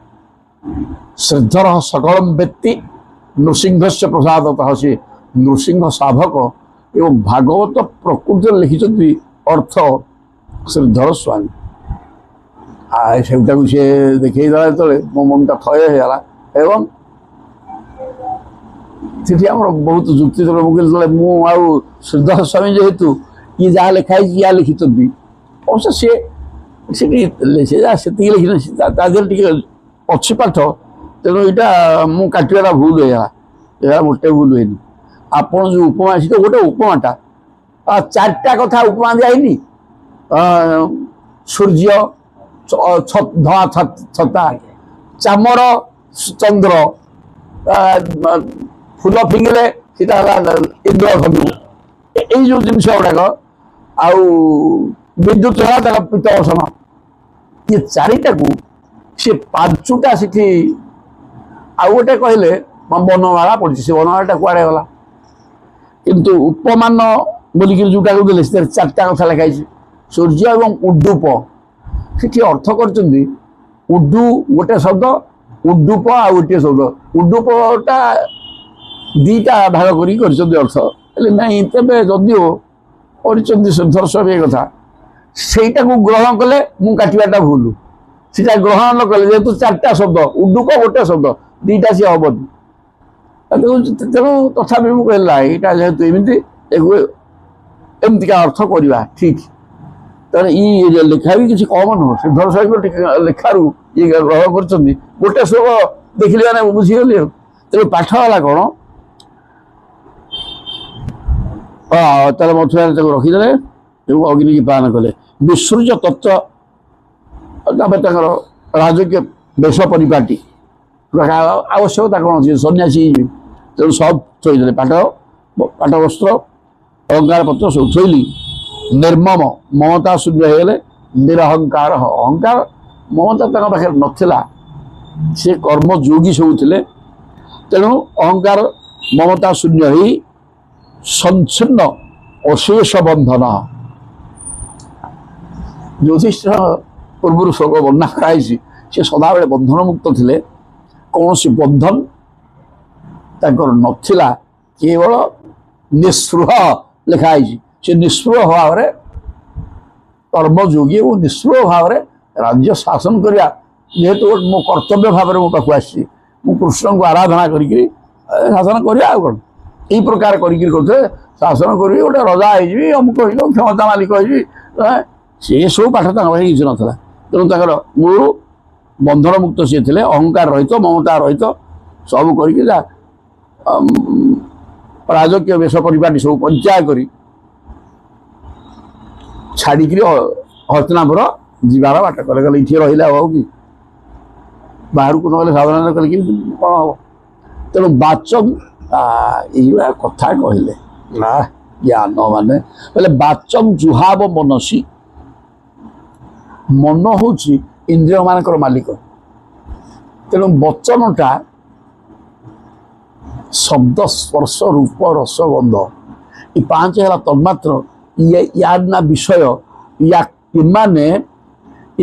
ଶ୍ରୀଧର ସକଳମ୍ ବ୍ୟକ୍ତି ନୃସିଂହସ୍ୟ ପ୍ରସାଦତଃ, ସେ ନୃସିଂହ ଶାବକ ଏବଂ ଭାଗବତ ପ୍ରକୃତିରେ ଲେଖିଛନ୍ତି ଅର୍ଥ ଶ୍ରୀଧର ସ୍ୱାମୀ। ସେଟାକୁ ସେ ଦେଖେଇ ଦେଲା ଯେତେବେଳେ ମୋ ମନଟା ଥୟ ହେଇଗଲା। ଏବଂ ସେଠି ଆମର ବହୁତ ଯୁକ୍ତି ତର୍କ ମୁକିଲ ଯେତେବେଳେ ମୁଁ ଆଉ ଶ୍ରୀଧର ସ୍ୱାମୀ ଯେହେତୁ ଇଏ ଯାହା ଲେଖା ହେଇଛି ୟା ଲେଖିଛନ୍ତି, ଅବଶ୍ୟ ସିଏ ସେଠି ସେ ଯାହା ସେତିକି ଲେଖିଛନ୍ତି, ତା ଦେହରେ ଟିକେ ଅଛି ପାଠ। ତେଣୁ ଏଇଟା ମୁଁ କାଟିବାଟା ଭୁଲ ହେଇଗଲା, ଏହା ମୋଟେ ଭୁଲ ହେଇନି। ଆପଣ ଯେଉଁ ଉପମା ଅଛି ତ ଗୋଟେ ଉପମାଟା, 4ଟା କଥା ଉପମା ଦିଆହେଇନି। ସୂର୍ଯ୍ୟ, ଧଳା ଛତା, ଚାମର, ଚନ୍ଦ୍ର, ଫୁଲ ଫିଙ୍ଗିଲେ ସେଟା ହେଲା ଇନ୍ଦ୍ରଧନୁ, ଏଇ ଯେଉଁ ଜିନିଷ ଗୁଡ଼ାକ, ଆଉ ବିଦ୍ୟୁତ ହେଲା ତାର ପିତ୍ତବସନ। ଇଏ 4ଟାକୁ ସେ 5ଟା ସେଠି ଆଉ ଗୋଟେ କହିଲେ ବନମାଳା ପଡ଼ିଛି। ସେ ବନମାଳାଟା କୁଆଡ଼େ ଗଲା? କିନ୍ତୁ ଉପମାନ ବୋଲିକିରି ଯେଉଁଟାକୁ ଦେଲେ ସେଥିରେ 4ଟା କଥା ଲେଖା ହେଇଛି। ସୂର୍ଯ୍ୟ ଏବଂ ଉଡ୍ଡୁପ, ସେଠି ଅର୍ଥ କରିଛନ୍ତି ଉଡ୍ଡୁ ଗୋଟେ ଶବ୍ଦ, ଉଡ୍ଡୁପ ଆଉ ଗୋଟିଏ ଶବ୍ଦ। ଉଡ୍ଡୁପଟା 2ଟା ଭାଗ କରିକି କରିଛନ୍ତି ଅର୍ଥ। ହେଲେ ନାଇଁ, ତେବେ ଯଦିଓ କରିଛନ୍ତି ଶ୍ରୀଧର ସ୍ୱାମୀ ଏ କଥା, ସେଇଟାକୁ ଗ୍ରହଣ କଲେ ମୁଁ କାଟିବାଟା ଭୁଲ। ସେଟା ଗ୍ରହଣ ନ କଲେ, ଯେହେତୁ 4ଟା ଶବ୍ଦ, ଉଡ୍ଡୁପ ଗୋଟେ ଶବ୍ଦ, 2ଟା ସିଏ ହବନି। ତେଣୁ ତଥାପି ମୁଁ କହିଲା ଏଇଟା ଯେହେତୁ ଏମିତି, ଏମିତିକା ଅର୍ଥ କରିବା ଠିକ୍। ତାହେଲେ ଇଏ ଲେଖା ବି କିଛି କମ ନୁହଁ। ଶ୍ରୀଧର ସ୍ୱାମୀଙ୍କ ଲେଖାରୁ ଇଏ ଗ୍ରହଣ କରିଛନ୍ତି। ଗୋଟେ ଶ୍ଲୋକ ଦେଖିଲି ମାନେ ବୁଝିଗଲି। ଆଉ ତେଣୁ ପାଠ ହେଲା କ'ଣ, ତାହେଲେ ମଥୁରାରେ ତାକୁ ରଖିଦେଲେ ଏବଂ ଅଗ୍ନିକି ପାନ କଲେ। ବିସୃଜ ତତ୍ତ୍ୱ, ତାପରେ ତାଙ୍କର ରାଜକୀୟ ବେଶ ପରିପାଟି, ଆବଶ୍ୟକତା କ'ଣ ଅଛି, ସନ୍ନ୍ୟାସୀ ହେଇଯିବେ। ତେଣୁ ସବୁ ଥୋଇଦେଲେ, ପାଠ ବସ୍ତ୍ର, ଅଳଙ୍କାର ପତ୍ର ସବୁ ଥୋଇଲି। ନିର୍ମମ, ମମତା ଶୂନ୍ୟ ହେଇଗଲେ। ନିରହଙ୍କାର, ଅହଙ୍କାର ମମତା ତାଙ୍କ ପାଖରେ ନଥିଲା, ସେ କର୍ମଯୋଗୀ ସବୁ ଥିଲେ। ତେଣୁ ଅହଙ୍କାର ମମତା ଶୂନ୍ୟ ହେଇ ସଂଚ୍ଛିନ୍ନ ଅଶେଷ ବନ୍ଧନ। ଯୁଧିଷ୍ଠିର ପୂର୍ବରୁ ଶ୍ଲୋକ ବର୍ଣ୍ଣନା କରାଯାଇଛି, ସେ ସଦାବେଳେ ବନ୍ଧନ ମୁକ୍ତ ଥିଲେ। କୌଣସି ବନ୍ଧନ ତାଙ୍କର ନଥିଲା, କେବଳ ନିଃସ୍ପୃହ ଲେଖା ହେଇଛି। ସେ ନିଃସ୍ପୃହ ଭାବରେ କର୍ମଯୋଗୀ ଏବଂ ନିଃସ୍ପୃହ ଭାବରେ ରାଜ୍ୟ ଶାସନ କରିବା, ଯେହେତୁ ମୋ କର୍ତ୍ତବ୍ୟ ଭାବରେ ମୋ ପାଖକୁ ଆସିଛି, ମୁଁ କୃଷ୍ଣଙ୍କୁ ଆରାଧନା କରିକି ଶାସନ କରିବା। ଆଉ କ'ଣ, এই প্রকার করি করতে শাসন করবি গোটে রজা হয়ে অমুক হয়ে ক্ষমতা মালিক হয়ে সে ସବୁ ପାଠ ତାଙ୍କ ପାଖରେ କିଛି ନଥିଲା। ତେଣୁ ତାଙ୍କର ମୂଳରୁ ବନ୍ଧନ ମୁକ୍ତ ସିଏ ଥିଲେ, ଅହଙ୍କାର ରହିତ, ମମତା ରହିତ ସବୁ କରିକି ଯା ରାଜକୀୟ ବେଶ ପରିପାଟି ସବୁ ପଞ୍ଚାୟ କରି ଛାଡ଼ିକିରି ହସ୍ତିନାପୁର ଯିବାର ବାଟ କଲେ। କହିଲେ ଏଠି ରହିଲେ ହବ କି, ବାହାରକୁ ନଗଲେ ସାଧାରଣ କଲେ କି କ'ଣ ହବ। ତେଣୁ ବାଚଂ ଏଇଭଳିଆ କଥା କହିଲେ ନା ଜ୍ଞାନ ମାନେ କହିଲେ ବାଚଂ ଜୁହାବ ମନସି, ମନ ହେଉଛି ଇନ୍ଦ୍ରିୟ ମାନଙ୍କର ମାଲିକ। ତେଣୁ ବଚନଟା ଶବ୍ଦ ସ୍ପର୍ଶ ରୂପ ରସ ଗନ୍ଧ ଏ ପାଞ୍ଚ ହେଲା ତନ୍ମାତ୍ର। ୟାର ନା ବିଷୟ, ଏମାନେ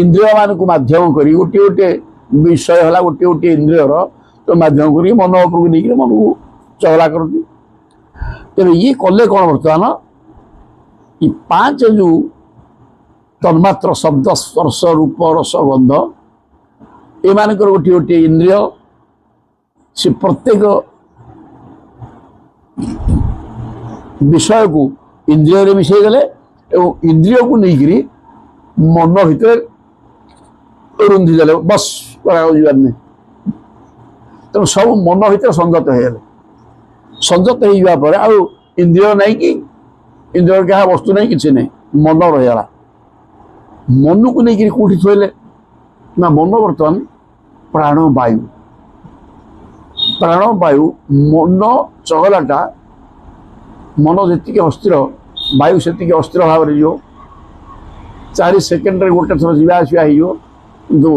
ଇନ୍ଦ୍ରିୟ ମାନଙ୍କୁ ମାଧ୍ୟମ କରି ଗୋଟିଏ ଗୋଟିଏ ବିଷୟ ହେଲା ଗୋଟିଏ ଗୋଟିଏ ଇନ୍ଦ୍ରିୟର ମାଧ୍ୟମ କରି ମନ ଉପରକୁ ନେଇକି ମନକୁ ଚହଲା କରନ୍ତି। ତେଣୁ ଇଏ କଲେ କ'ଣ ବର୍ତ୍ତମାନ ଏ ପାଞ୍ଚ ଯେଉଁ ତନ୍ମାତ୍ର ଶବ୍ଦ ସ୍ପର୍ଶ ରୂପ ରସ ଗନ୍ଧ ଏମାନଙ୍କର ଗୋଟିଏ ଗୋଟିଏ ଇନ୍ଦ୍ରିୟ, ସେ ପ୍ରତ୍ୟେକ ବିଷୟକୁ ଇନ୍ଦ୍ରିୟରେ ମିଶାଇ ଦେଲେ ଏବଂ ଇନ୍ଦ୍ରିୟକୁ ନେଇକରି ମନ ଭିତରେ ରୁନ୍ଧି ଦେଲେ, ବସ୍ କରାଯିବାର ନାହିଁ। ତେଣୁ ସବୁ ମନ ଭିତରେ ସଂଯତ ହେଇଗଲେ। ସଂଯତ ହେଇଯିବା ପରେ ଆଉ ଇନ୍ଦ୍ରିୟ ନାହିଁ କି ଇନ୍ଦ୍ରିୟ କାହା ବସ୍ତୁ ନାହିଁ, କିଛି ନାହିଁ, ମନ ରହିଗଲା। ମନକୁ ନେଇକରି କେଉଁଠି ଥୋଇଲେ ନା ମନ ବର୍ତ୍ତମାନ ପ୍ରାଣବାୟୁ। ପ୍ରାଣବାୟୁ ମନ ଚଗଲାଟା, ମନ ଯେତିକି ଅସ୍ଥିର ବାୟୁ ସେତିକି ଅସ୍ଥିର ଭାବରେ ଯିବ। 4 ସେକେଣ୍ଡରେ ଗୋଟେ ଥର ଯିବା ଆସିବା ହେଇଯିବ। କିନ୍ତୁ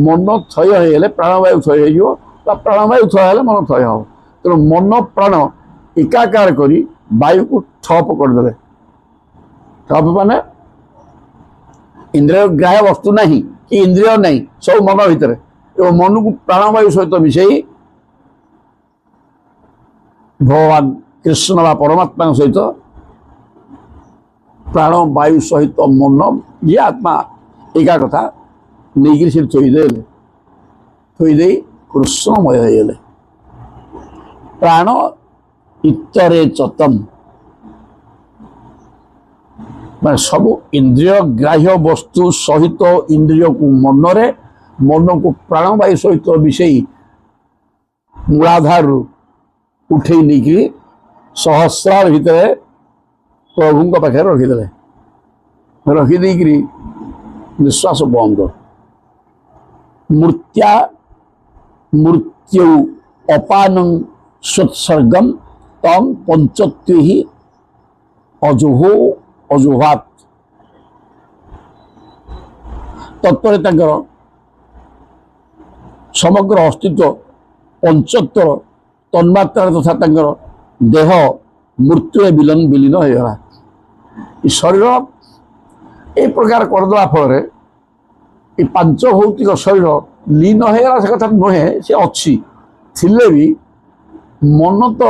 ମନ ଥୟ ହେଇଗଲେ ପ୍ରାଣବାୟୁ ଥୟ ହେଇଯିବ, ବା ପ୍ରାଣବାୟୁ ଥୟ ହେଲେ ମନ ଥୟ ହେବ। ତେଣୁ ମନ ପ୍ରାଣ ଏକାକାର କରି ବାୟୁକୁ ଠପ କରିଦେଲେ। ଠପ ମାନେ ଇନ୍ଦ୍ରିୟ ଗ୍ରାହ୍ୟ ବସ୍ତୁ ନାହିଁ କି ଇନ୍ଦ୍ରିୟ ନାହିଁ, ସବୁ ମନ ଭିତରେ। ଏବଂ ମନକୁ ପ୍ରାଣବାୟୁ ସହିତ ମିଶାଇ ଭଗବାନ କୃଷ୍ଣ ବା ପରମାତ୍ମାଙ୍କ ସହିତ ପ୍ରାଣବାୟୁ ସହିତ ମନ ଯିଏ ଆତ୍ମା ଏକା କଥା ନେଇକିରି ସେଠି ଥୋଇଦେଲେ। ଥୋଇଦେଇ କୃଷ୍ଣମୟ ହେଇଗଲେ। ପ୍ରାଣ ଇତରେ ଚତମ୍ ମାନେ ସବୁ ଇନ୍ଦ୍ରିୟ ଗ୍ରାହ୍ୟ ବସ୍ତୁ ସହିତ ଇନ୍ଦ୍ରିୟକୁ ମନରେ, ମନକୁ ପ୍ରାଣବାୟୁ ସହିତ ମିଶାଇ ମୂଳାଧାରରୁ ଉଠେଇ ନେଇକିରି ସହସ୍ରାର ଭିତରେ ପ୍ରଭୁଙ୍କ ପାଖରେ ରଖିଦେଲେ। ରଖିଦେଇକିରି ନିଶ୍ୱାସ ବନ୍ଦ। ମୃତ୍ୟୁ ଅପାନଂ ସତ୍ସର୍ଗମ୍ ତମ୍ ପଞ୍ଚତ୍ୱି ଅଜୁହାତ୍। ତତ୍ପରେ ତାଙ୍କର ସମଗ୍ର ଅସ୍ତିତ୍ୱ ପଞ୍ଚତ୍ୱର ତନ୍ମାତ୍ରାରେ ତଥା ତାଙ୍କର ଦେହ ମୃତ୍ୟୁରେ ବିଲୀନ ହୋଇଗଲା। ଏ ଶରୀର ଏ ପ୍ରକାର କରିଦେବା ଫଳରେ ଏ ପାଞ୍ଚ ଭୌତିକ ଶରୀର ଲୀନ ହୋଇଗଲା ସେ କଥା ନୁହେଁ, ସେ ଅଛି ଥିଲେ ବି ମନ ତ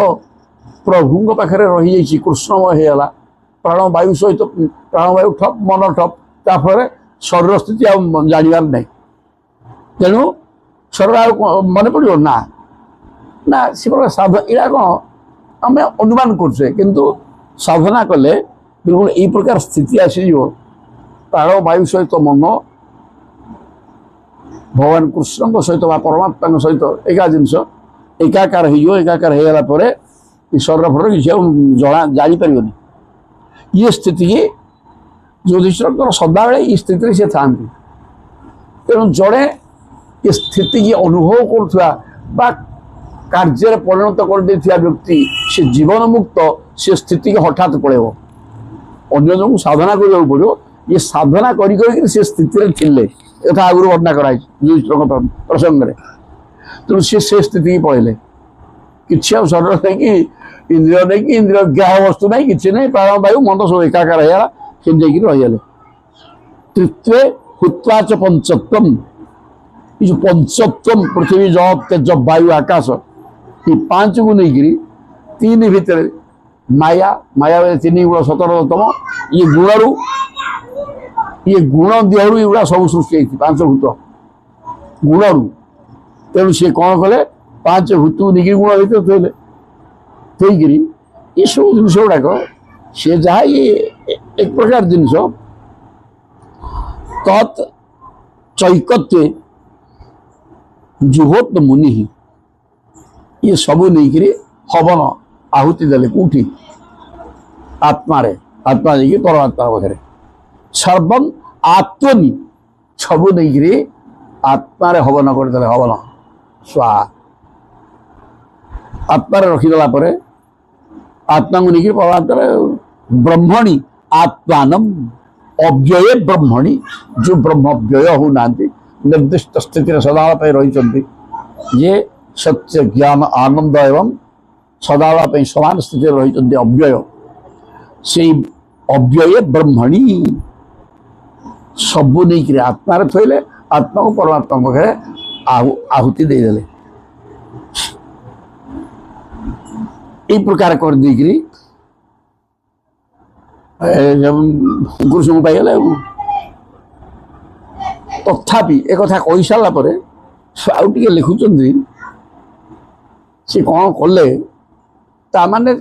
ପ୍ରଭୁଙ୍କ ପାଖରେ ରହିଯାଇଛି, କୃଷ୍ଣମୟ ହେଇଗଲା। ପ୍ରାଣବାୟୁ ସହିତ ପ୍ରାଣବାୟୁ ଠପ୍, ମନ ଠପ୍, ତାଫଳରେ ଶରୀର ସ୍ଥିତି ଆଉ ଜାଣିବାର ନାହିଁ। ତେଣୁ ଶରୀର ଆଉ ମନେ ପଡ଼ିବ ନା ନା ସେ ସାଧ ଏଇଟା କ'ଣ ଆମେ ଅନୁମାନ କରୁଛେ, କିନ୍ତୁ ସାଧନା କଲେ ବିଲକୁଲ ଏଇ ପ୍ରକାର ସ୍ଥିତି ଆସିଯିବ। ପ୍ରାଣବାୟୁ ସହିତ ମନ ଭଗବାନ କୃଷ୍ଣଙ୍କ ସହିତ ବା ପରମାତ୍ମାଙ୍କ ସହିତ ଏକା ଜିନିଷ ଏକାକାର ହେଇଯିବ। ଏକାକାର ହେଇଗଲା ପରେ ଏ ଶରୀର ଫଳରେ କିଛି ଆଉ ଜାଣିପାରିବନି। ଇଏ ସ୍ଥିତିକି ଯୁଧିଷ୍ଠିରଙ୍କର ସଦାବେଳେ ଏ ସ୍ଥିତିରେ ସେ ଥାଆନ୍ତି। ତେଣୁ ଜଣେ ଏ ସ୍ଥିତିକି ଅନୁଭବ କରୁଥିବା ବା କାର୍ଯ୍ୟରେ ପରିଣତ କରିଦେଇଥିବା ବ୍ୟକ୍ତି ସେ ଜୀବନ ମୁକ୍ତ, ସେ ସ୍ଥିତିକି ହଠାତ୍ ପଳେଇବ। ଅନ୍ୟ ଜଣଙ୍କୁ ସାଧନା କରିବାକୁ ପଡ଼ିବ। ଇଏ ସାଧନା କରି କରିକି ସେ ସ୍ଥିତିରେ ଥିଲେ, ଏଥା ଆଗରୁ ବର୍ଣ୍ଣନା କରାଯାଇଛି ଯୁଧିଷ୍ଠିରଙ୍କ ପ୍ରସଙ୍ଗରେ। ତେଣୁ ସେ ସ୍ଥିତିକି ପଳେଇଲେ। କିଛି ଆଉ ଶରୀର ନେଇକି ଇନ୍ଦ୍ରିୟ ନେଇକି ଇନ୍ଦ୍ରିୟ ଗ୍ରାହ୍ୟ ବସ୍ତୁ ନାହିଁ, କିଛି ନାହିଁ। ପ୍ରାଣବାୟୁ ମନ ସବୁ ଏକାକାର ହେଇଗଲା, ସେ ଯାଇକି ରହିଗଲେ। ତୃତୀୟ ହୁତ୍ୱାଚ ପଞ୍ଚତ୍ୱମ୍, ଏ ଯେଉଁ ପଞ୍ଚତ୍ୱମ୍ ପୃଥିବୀ ଜଳ ତେଜ ବାୟୁ ଆକାଶ ଏ ପାଞ୍ଚକୁ ନେଇକିରି ତିନି ଭିତରେ ମାୟା, ମାୟା 3 ଗୁଣ 17ତମ, ଇଏ ଗୁଣରୁ ଇଏ ଗୁଣ ଦେହରୁ ଏଗୁଡ଼ା ସବୁ ସୃଷ୍ଟି ହେଇଛି 5 ଭୂତ ଗୁଣରୁ। ତେଣୁ ସିଏ କ'ଣ କଲେ, 5 ଭୂତକୁ ନେଇକି ଗୁଣ ଭିତରେ ଥୋଇଲେ। ହେଇକିରି ଏସବୁ ଜିନିଷ ଗୁଡ଼ାକ ସେ ଯାହା ଏକ ପ୍ରକାର ଜିନିଷ ତତ୍ ଚୈକତ୍ୱେ जुहोत मुनि ये सबू नहीं हवन आहुति देले कौटी आत्मा जाकि परमात्मा पाखे सर्वम आत्मनि सबू नहीं आत्मा हवन करदे हवन स्वाहा आत्मा रखीदेला आत्मा को नहीं परमात्मा ब्रह्मणि आत्मान अव्यय ब्रह्मणि जो ब्रह्म व्यय होना निर्दिष्ट स्थिति सदावेला रही ये सत्य ज्ञान आनंद एवं सदावेला समान स्थिति रही अव्यय से अव्यय ब्रह्मणि सबू नहीं आत्मा थोले आत्मा को परमात्मा पाखे आहुति देदेले यही प्रकार कर देकरी गुरु सब पाइगले तथापि एक कथा कही सारा पर आउ टे लिखुंट सी कौन कले ताने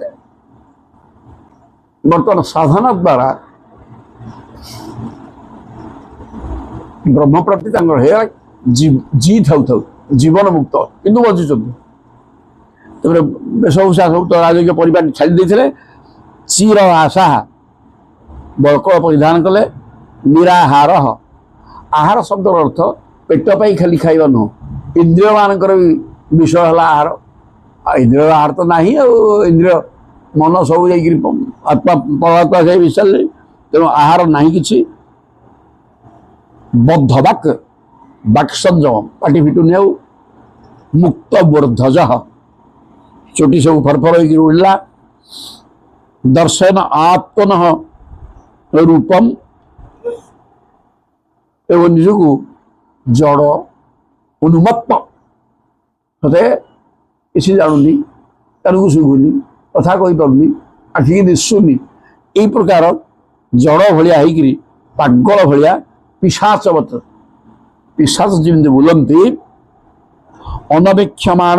बर्तमान साधना द्वारा ब्रह्म प्राप्ति जी था जीवन मुक्त किंतु बचुं वेशभूषा सब तो राजकीय परिवार छाड़ी चीर आशा बड़कल परिधान कले निराहार आहार शब्द अर्थ पेट पाई खाली खाइबा नुह इंद्रिय मानकर विषय है आहार इंद्रिय आहार तो नहीं इंद्रिय मन सब जा आत्मा परमात्मा से विशाल तेणु आहार नहीं किसी बद्ध बाक संयम पाटी फिटुनि आउ मुक्त बोर्धज चोटी सब फरफर हो उड़ला दर्शन आत्मन रूपम एवं निजक जड़ उन्मत्त सते किसी जानूनी तनक शुभुनि कथा कही पारुनी आखिकी दिशुनी यही प्रकार जड़ भाया होकर पागल भाया पिशाचवत पिशाच जमी बुलती अनवेक्षमाण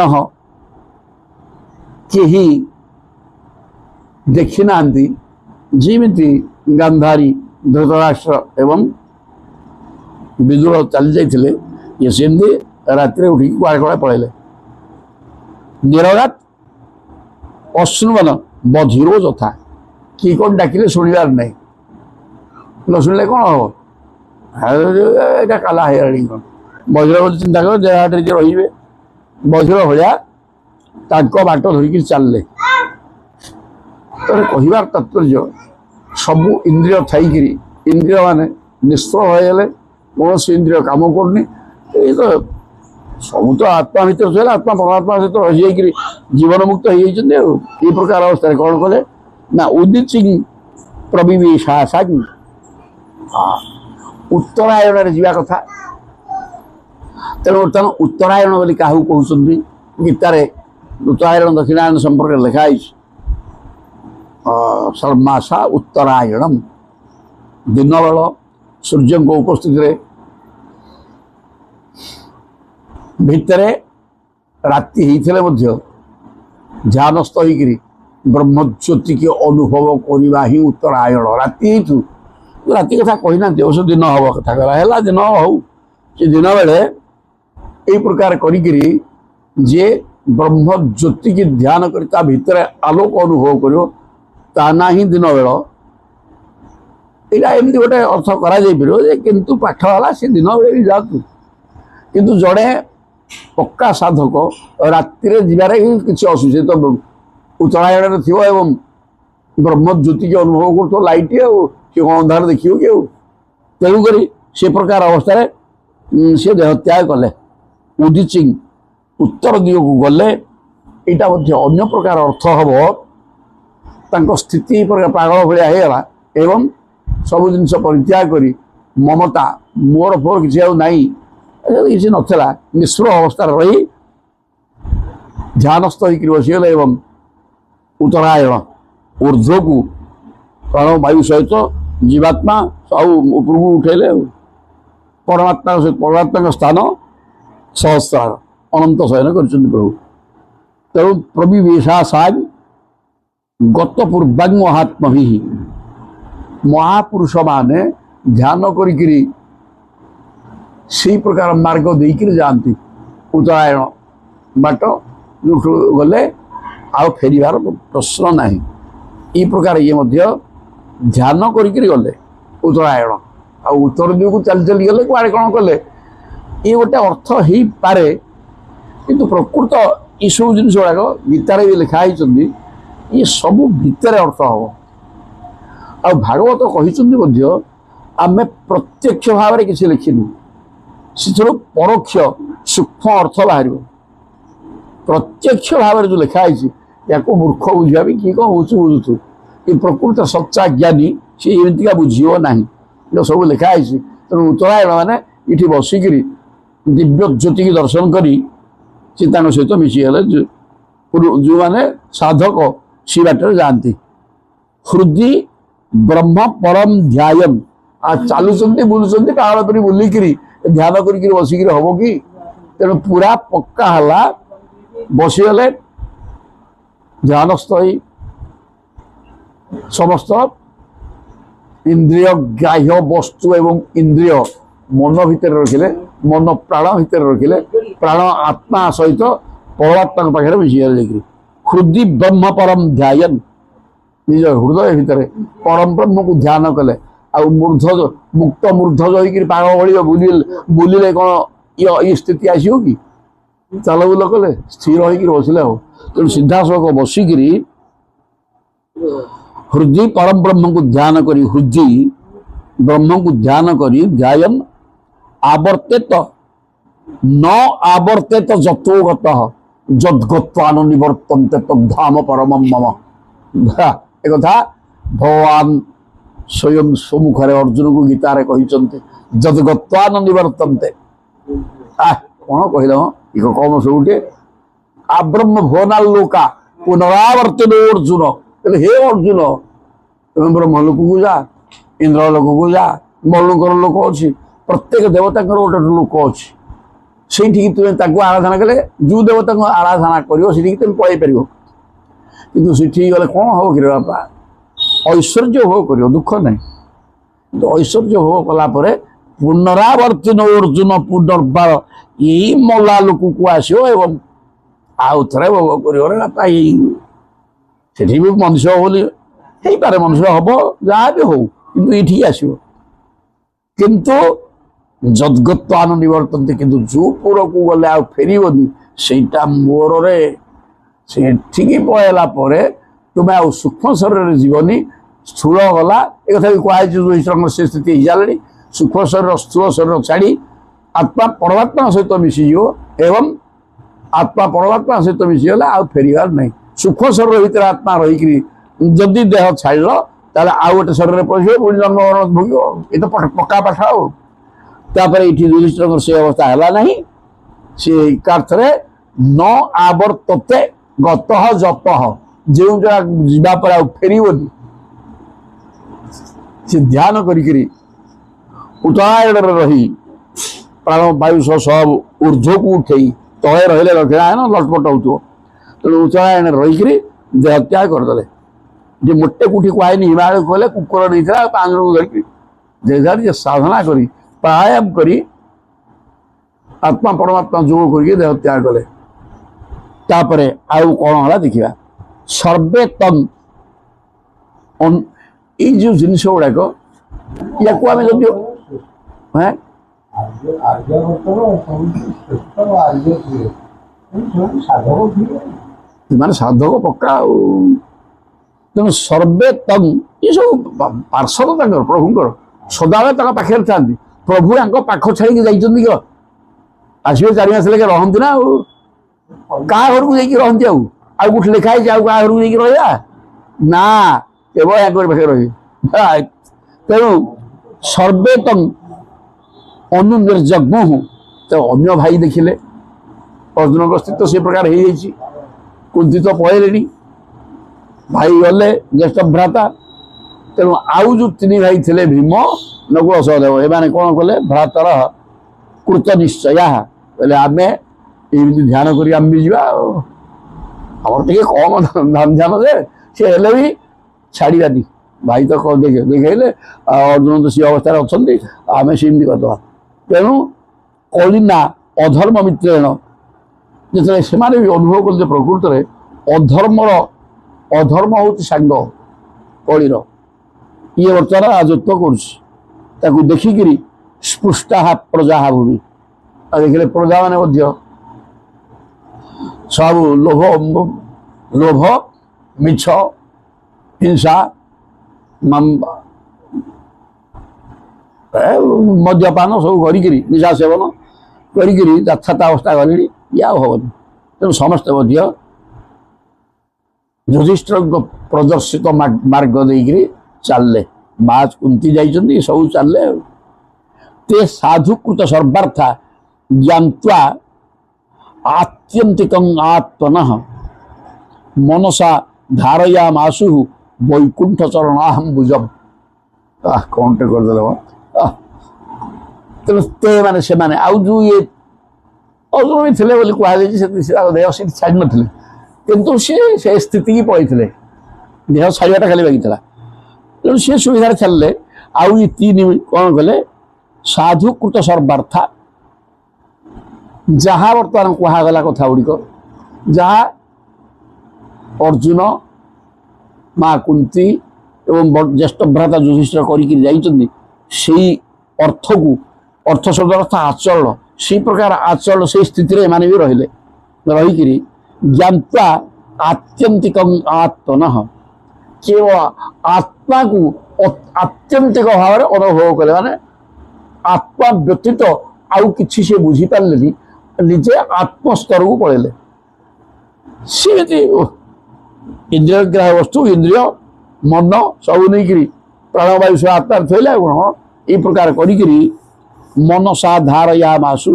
कहीं देखी ना जमी गांधारी धृतराष्ट्र एवं विदुर चली जाते ये सेमती रात उठिक कुआड़े कुआड़े पलैले निरगात अश्नुवन बधिरो जथा कि कौन डाकिले शुणवार नहीं न शुणिले कौन हम यहाँ काला है कौन बज्र चिंता कर जहाटे रे बज्र भाया बाट धरिक चलले तो कहार तात्पर्य सबू इंद्रिय थी इंद्रिय माने निष्फल होगले कौन से इंद्रिय कम करनी ये तो सब तो आत्मा भर थे आत्मा परमात्मा सहित रही जीवन मुक्त हो प्रकार अवस्था कौन कले ना उदिचिंग प्रविवेशा उत्तरायण जावा कथा तेणु बर्तमान उत्तरायण बोली क्या कहते गीतार उत्तरायण दक्षिणायन संपर्क लिखाई सर्मासा उत्तरायणम दिन बेल सूर्य को उपस्थित भितरे राति होते ध्यानस्थ होकर ब्रह्मज्योति के अनुभव करवा ही उत्तरायण राति राति कथा कही ना दिन हम कथा कहला दिन हूँ से दिन बेले यही प्रकार करी जे ब्रह्मज्योति की ध्यान कर भितर आलोक अनुभव करना ही दिन बेल यहाँ एमती गोटे अर्थ कर किंतु पाठला से दिन बेले भी जातु किंतु जड़े पक्का साधक राति जीवार किसी असुविधा तो उत्तरायण थी एवं ब्रह्मज्योति के अनुभव कर लाइट सी कौन अंधार देखिए कि तेणुक से प्रकार अवस्था सी देह त्याग कले उदिचिंग उत्तर दिग को गले यहाँ अन्य प्रकार अर्थ हम स्थिति पागल भाया एवं सब जिनस परित्याग कर ममता मोर फोर किसी किसी नाला निष्फल अवस्था रही ध्यानस्थ होकर बसीगले एवं उत्तरायण ऊर्ध्व को प्राण वायु सहित जीवात्मा सब ऊपर को उठेले परमात्मा सहित परमात्मा स्थान सहस्रार अनंत शयन कर प्रभु तेणु प्रविवेशा साग ଗତ ପୂର୍ବାଙ୍ଗ ମହାତ୍ମଭି ମହାପୁରୁଷ ମାନେ ଧ୍ୟାନ କରିକିରି ସେଇ ପ୍ରକାର ମାର୍ଗ ଦେଇକିରି ଯାଆନ୍ତି ଉତ୍ତରାୟଣ ବାଟ ଯୋଉଠୁ ଗଲେ ଆଉ ଫେରିବାର ପ୍ରଶ୍ନ ନାହିଁ। এই ପ୍ରକାର ଇଏ ମଧ୍ୟ ଧ୍ୟାନ କରିକିରି ଗଲେ ଉତ୍ତରାୟଣ ଆଉ ଉତ୍ତର ଦିଗକୁ ଚାଲି ଚାଲି ଗଲେ କୁଆଡ଼େ କ'ଣ କଲେ ଇଏ ଗୋଟେ ଅର୍ଥ ହେଇପାରେ। କିନ୍ତୁ ପ୍ରକୃତ ଏସବୁ ଜିନିଷ ଗୁଡ଼ାକ ଗୀତାରେ ବି ଲେଖା ହେଇଛନ୍ତି ଇଏ ସବୁ ଭିତରେ ଅର୍ଥ ହବ। ଆଉ ଭାଗବତ କହିଛନ୍ତି ମଧ୍ୟ ଆମେ ପ୍ରତ୍ୟକ୍ଷ ଭାବରେ କିଛି ଲେଖିନୁ, ସେଥିରୁ ପରୋକ୍ଷ ସୂକ୍ଷ୍ମ ଅର୍ଥ ବାହାରିବ। ପ୍ରତ୍ୟକ୍ଷ ଭାବରେ ଯେଉଁ ଲେଖା ହେଇଛି ୟାକୁ ମୂର୍ଖ ବୁଝିବା ବି କିଏ କ'ଣ ହଉଛି ବୁଝୁଛୁ, ଏ ପ୍ରକୃତ ସଚ୍ଚା ଜ୍ଞାନୀ ସେ ଏମିତିକା ବୁଝିବ ନାହିଁ। ସବୁ ଲେଖା ହେଇଛି। ତେଣୁ ଉତ୍ତରାୟଣ ମାନେ ଏଠି ବସିକିରି ଦିବ୍ୟ ଜ୍ୟୋତିକି ଦର୍ଶନ କରି ସେ ତାଙ୍କ ସହିତ ମିଶିଗଲେ। ଯେଉଁମାନେ ସାଧକ ସେ ବାଟରେ ଯାଆନ୍ତି। ହୃଦି ବ୍ରହ୍ମ ପରମ ଧ୍ୟାୟନ୍। ଆଉ ଚାଲୁଛନ୍ତି ବୁଲୁଛନ୍ତି ପାହାଡ଼ କରି ବୁଲିକିରି ଧ୍ୟାନ କରିକିରି ବସିକିରି ହବ କି? ତେଣୁ ପୁରା ପକ୍କା ହେଲା ବସିଗଲେ ଧ୍ୟାନସ୍ଥ ହେଇ ସମସ୍ତ ଇନ୍ଦ୍ରିୟ ଗ୍ରାହ୍ୟ ବସ୍ତୁ ଏବଂ ଇନ୍ଦ୍ରିୟ ମନ ଭିତରେ ରଖିଲେ, ମନ ପ୍ରାଣ ଭିତରେ ରଖିଲେ, ପ୍ରାଣ ଆତ୍ମା ସହିତ ପରମାତ୍ମାଙ୍କ ପାଖରେ ମିଶିଗଲେ ଯାଇକିରି। ହୃଦି ବ୍ରହ୍ମ ପରମ ଧ୍ୟାୟନ୍। ନିଜ ହୃଦୟ ଭିତରେ ପରମ ବ୍ରହ୍ମକୁ ଧ୍ୟାନ କଲେ। ଆଉ ମୁକ୍ତ ମୂର୍ଦ୍ଧଜ ହେଇକିରି ପାଗ ଭଳିବ ବୁଲିଲେ କ'ଣ ଇଏ ସ୍ଥିତି ଆସିବ କି? ଚାଲ ବୁଲ କଲେ ସ୍ଥିର ହେଇକିରି ବସିଲେ ହବ। ତେଣୁ ସିଧାସଳଖ ବସିକିରି ହୃଦି ପରମ ବ୍ରହ୍ମକୁ ଧ୍ୟାନ କରି, ହୃଦି ବ୍ରହ୍ମକୁ ଧ୍ୟାନ କରି ଧ୍ୟାୟନ୍ ଆବର୍ତ୍ତେତ ନ ଆବର୍ତ୍ତେତ ଯତୋଗତ ଯଦ୍ଗତ୍ୱାନ ନିବର୍ତ୍ତନ୍ତେ ତଦ୍ଧାମ ପରମଂ ମମ। ଏକଥା ଭଗବାନ ସ୍ୱୟଂ ସମ୍ମୁଖରେ ଅର୍ଜୁନକୁ ଗୀତାରେ କହିଛନ୍ତି। ଯଦ୍ଗତ୍ୱାନ ନିବର୍ତ୍ତନ୍ତେ। କ'ଣ କହିଲ ଇକ କମ ସବୁଠି ଆବ୍ରହ୍ମ ଭୁବନାଲୋକା ପୁନରାବର୍ତ୍ତନ ଅର୍ଜୁନ। ହେଲେ ହେ ଅର୍ଜୁନ ତୁମେ ବ୍ରହ୍ମ ଲୋକକୁ ଯା, ଇନ୍ଦ୍ର ଲୋକକୁ ଯା, ମଲ୍ଲୁଙ୍କର ଲୋକ ଅଛି, ପ୍ରତ୍ୟେକ ଦେବତାଙ୍କର ଗୋଟେ ଲୋକ ଅଛି। ସେଇଠିକି ତୁମେ ତାକୁ ଆରାଧନା କଲେ ଯେଉଁ ଦେବତାଙ୍କୁ ଆରାଧନା କରିବ ସେଠିକି ତୁମେ ପଳେଇ ପାରିବ। କିନ୍ତୁ ସେଠିକି ଗଲେ କ'ଣ ହବ କି ବାପା? ଐଶ୍ୱର୍ଯ୍ୟ ଭୋଗ କରିବ, ଦୁଃଖ ନାହିଁ। କିନ୍ତୁ ଐଶ୍ୱର୍ଯ୍ୟ ଭୋଗ କଲା ପରେ ପୁନରାବର୍ତ୍ତନ ଅର୍ଜୁନ ପୁନର୍ବାର ଏଇ ମଲା ଲୋକକୁ ଆସିବ ଏବଂ ଆଉ ଥରେ ଭୋଗ କରିବ ରେ ବାପା। ସେଠି ବି ମଣିଷ ବୋଲି ହେଇପାରେ, ମଣିଷ ହବ ଯାହା ବି ହଉ, କିନ୍ତୁ ଏଇଠିକି ଆସିବ। କିନ୍ତୁ ଯଦ୍ଗତ୍ୱାନ ନିବର୍ତ୍ତନ୍ତେ, କିନ୍ତୁ ଯେଉଁ ପୁରକୁ ଗଲେ ଆଉ ଫେରିବନି ସେଇଟା ମୋରରେ। ସେଠିକି ପଳେଇଲା ପରେ ତୁମେ ଆଉ ସୂକ୍ଷ୍ମ ଶରୀରରେ ଯିବନି, ସ୍ଥୂଳ ଗଲା। ଏକଥା ବି କୁହାଯାଇଛି ଈଶ୍ୱରଙ୍କ ସେ ସ୍ଥିତି ହେଇସାରିଲାଣି। ସୂକ୍ଷ୍ମ ଶରୀର ସ୍ଥୂଳ ଶରୀର ଛାଡ଼ି ଆତ୍ମା ପରମାତ୍ମା ସହିତ ମିଶିଯିବ ଏବଂ ଆତ୍ମା ପରମାତ୍ମା ସହିତ ମିଶିଗଲେ ଆଉ ଫେରିବାର ନାହିଁ। ସୂକ୍ଷ୍ମ ଶରୀର ଭିତରେ ଆତ୍ମା ରହିକିରି ଯଦି ଦେହ ଛାଡ଼ିଲ ତାହେଲେ ଆଉ ଗୋଟେ ଶରୀରରେ ପଶିବ, ପୁଣି ଜନ୍ମ ଭୋଗିବ। ଏ ତ ପକ୍କା ପାଠ। ଆଉ ତାପରେ ଏଇଠି ଯୁଧିଷ୍ଠିରଙ୍କର ସେ ଅବସ୍ଥା ହେଲା ନାହିଁ। ସେ ଏକାର୍ଥରେ ନ ଆବର୍ତ୍ତତେ ଗତଃ ଯତଃ, ଯେଉଁ ଜାଗା ଯିବା ପରେ ଆଉ ଫେରିବନି ସେ ଧ୍ୟାନ କରିକିରି ଉତ୍ତରାୟଣରେ ରହି ପ୍ରାଣ ବାୟୁ ସହ ଊର୍ଦ୍ଧ୍ୱକୁ ଉଠେଇ ତଳେ ରହିଲେ ଲକ୍ଷ୍ମୀନାରାୟଣ ଲଟପଟ ହେଉଥିବ। ତେଣୁ ଉତ୍ତରାୟଣରେ ରହିକିରି ଦେହ ତ୍ୟାଗ କରିଦେଲେ। ଯେ ମୋଟେ କୋଉଠି କୁହାହେଇନି ହିମାଳୟକୁ ଗଲେ କୁକୁର ନେଇଥିଲା 5 ଜଣଙ୍କୁ ଧରିକି ଯେ ସାଧନା କରି ପ୍ରାଣାୟାମ କରି ଆତ୍ମା ପରମାତ୍ମା ଯୋଗ କରିକି ଦେହ ତ୍ୟାଗ କଲେ। ତାପରେ ଆଉ କ'ଣ ହେଲା ଦେଖିବା। ସର୍ବେ ତନ୍, ଏଇ ଯେଉଁ ଜିନିଷ ଗୁଡ଼ାକ ୟାକୁ ଆମେ ଯଦି ମାନେ ସାଧକ ପକ୍କା। ଆଉ ତେଣୁ ସର୍ବେ ତନ୍ ଏସବୁ ପାର୍ଷଦ ତାଙ୍କର ପ୍ରଭୁଙ୍କର ସଦାବେଳେ ତାଙ୍କ ପାଖରେ ଥାନ୍ତି। ପ୍ରଭୁ ୟାଙ୍କ ପାଖ ଛାଡ଼ିକି ଯାଇଛନ୍ତି କି? ଆସିବେ 4 ମାସ ଲେଖା ରହନ୍ତି ନା। ଆଉ କାହା ଘରକୁ ଯାଇକି ରହନ୍ତି? ଆଉ କୋଉଠି ଲେଖା ହେଇଛି ଆଉ କାହା ଘରକୁ ଯାଇକି ରହିବା ନା, କେବଳ ୟାଙ୍କର ପାଖରେ ରହିବେ। ତେଣୁ ସର୍ବେ ତନ୍ ଅନୁନିର୍ଜଗ୍ମୁଃ। ତେଣୁ ଅନ୍ୟ ଭାଇ ଦେଖିଲେ ଅର୍ଜୁନଙ୍କ ସ୍ଥିତ ସେ ପ୍ରକାର ହେଇଯାଇଛି। କୁନ୍ତି ତ ପଳେଇଲେଣି, ଭାଇ ଗଲେ ଜ୍ୟେଷ୍ଠ ଭ୍ରାତା। ତେଣୁ ଆଉ ଯେଉଁ 3 ଭାଇ ଥିଲେ ଭୀମ, ନକୁଳ, ସହଦେବ, ଏମାନେ କ'ଣ କଲେ? ଭ୍ରାତର କୃତ ନିଶ୍ଚୟା। କହିଲେ ଆମେ ଏମିତି ଧ୍ୟାନ କରି ଆମେ ଯିବା। ଆଉ ଆମର ଟିକେ କମ ଧ୍ୟାନ ଯେ ସେ ହେଲେ ବି ଛାଡ଼ିବାନି। ଭାଇ ତ ଦେଖେଇଲେ ଅର୍ଜୁନ ତ ସେ ଅବସ୍ଥାରେ ଅଛନ୍ତି, ଆମେ ସେମିତି କରିଦେବା। ତେଣୁ କଳିନା ଅଧର୍ମ ମିତ୍ରେଣ, ଯେତେବେଳେ ସେମାନେ ବି ଅନୁଭବ କଲେ ଯେ ପ୍ରକୃତରେ ଅଧର୍ମ ହେଉଛି ସାଙ୍ଗ କଳିର, ଇଏ ବର୍ତ୍ତମାନ ରାଜତ୍ୱ କରୁଛି, ତାକୁ ଦେଖିକିରି ସ୍ପୃଷ୍ଟା ପ୍ରଜା ଭୂମି, ଆଉ ଦେଖିଲେ ପ୍ରଜାମାନେ ମଧ୍ୟ ସବୁ ଲୋଭ ମିଛ ହିଂସା ମଦ୍ୟପାନ ସବୁ କରିକିରି ନିଶା ସେବନ କରିକିରି ଯଥାର୍ଥାବସ୍ଥା ଗଲେଣି, ଇଏ ଆଉ ହବନି। ତେଣୁ ସମସ୍ତେ ମଧ୍ୟ ଯୁଧିଷ୍ଠିରଙ୍କ ପ୍ରଦର୍ଶିତ ମାର୍ଗ ଦେଇକିରି ଚାଲିଲେ। ମା କୁନ୍ତି ଯାଇଛନ୍ତି, ସବୁ ଚାଲିଲେ। ते साधुकृत सर्वार्था ज्ञात्वा आत्यंतिकं आत्मनः मनसा धारयामासु वैकुंठ चरणाहं भुजम। कौनटे करदेल तेणु ते माने से माने आउ जो ये अर्जुन भी थे बोली कहुई देह से छाड़ नथिले, किंतु से स्थिति की पड़े देह छाड़ाटा खाली बाकी था। तेणु सी सुविधार चलिए। आउ ये तीन कौन कले साधुकृत सर्वार्था, जहाँ बर्तमान कहगला कथा गुड़िक जहाँ अर्जुन माँ कुंती एवं ज्येष्ठ भ्राता युधिष्ठिर करी अर्थ को अर्थ शब्द अर्थ आचरण से प्रकार आचरण से स्थिति में भी रहिले रहीकि ज्ञात्वा आत्यंतिक आत्मनः केवल आत्मा को आत्यंतिक भाव में अनुभव कले, माने आत्मा व्यतीत आउ किसी से बुझी पारे निजे आत्मस्तर को पलैले। सी इंद्रिय ग्राह्य वस्तु इंद्रिय मन सब नहीं प्राणवायु से आत्मा थोड़ा गुण ये प्रकार करी मनसा धारयामासु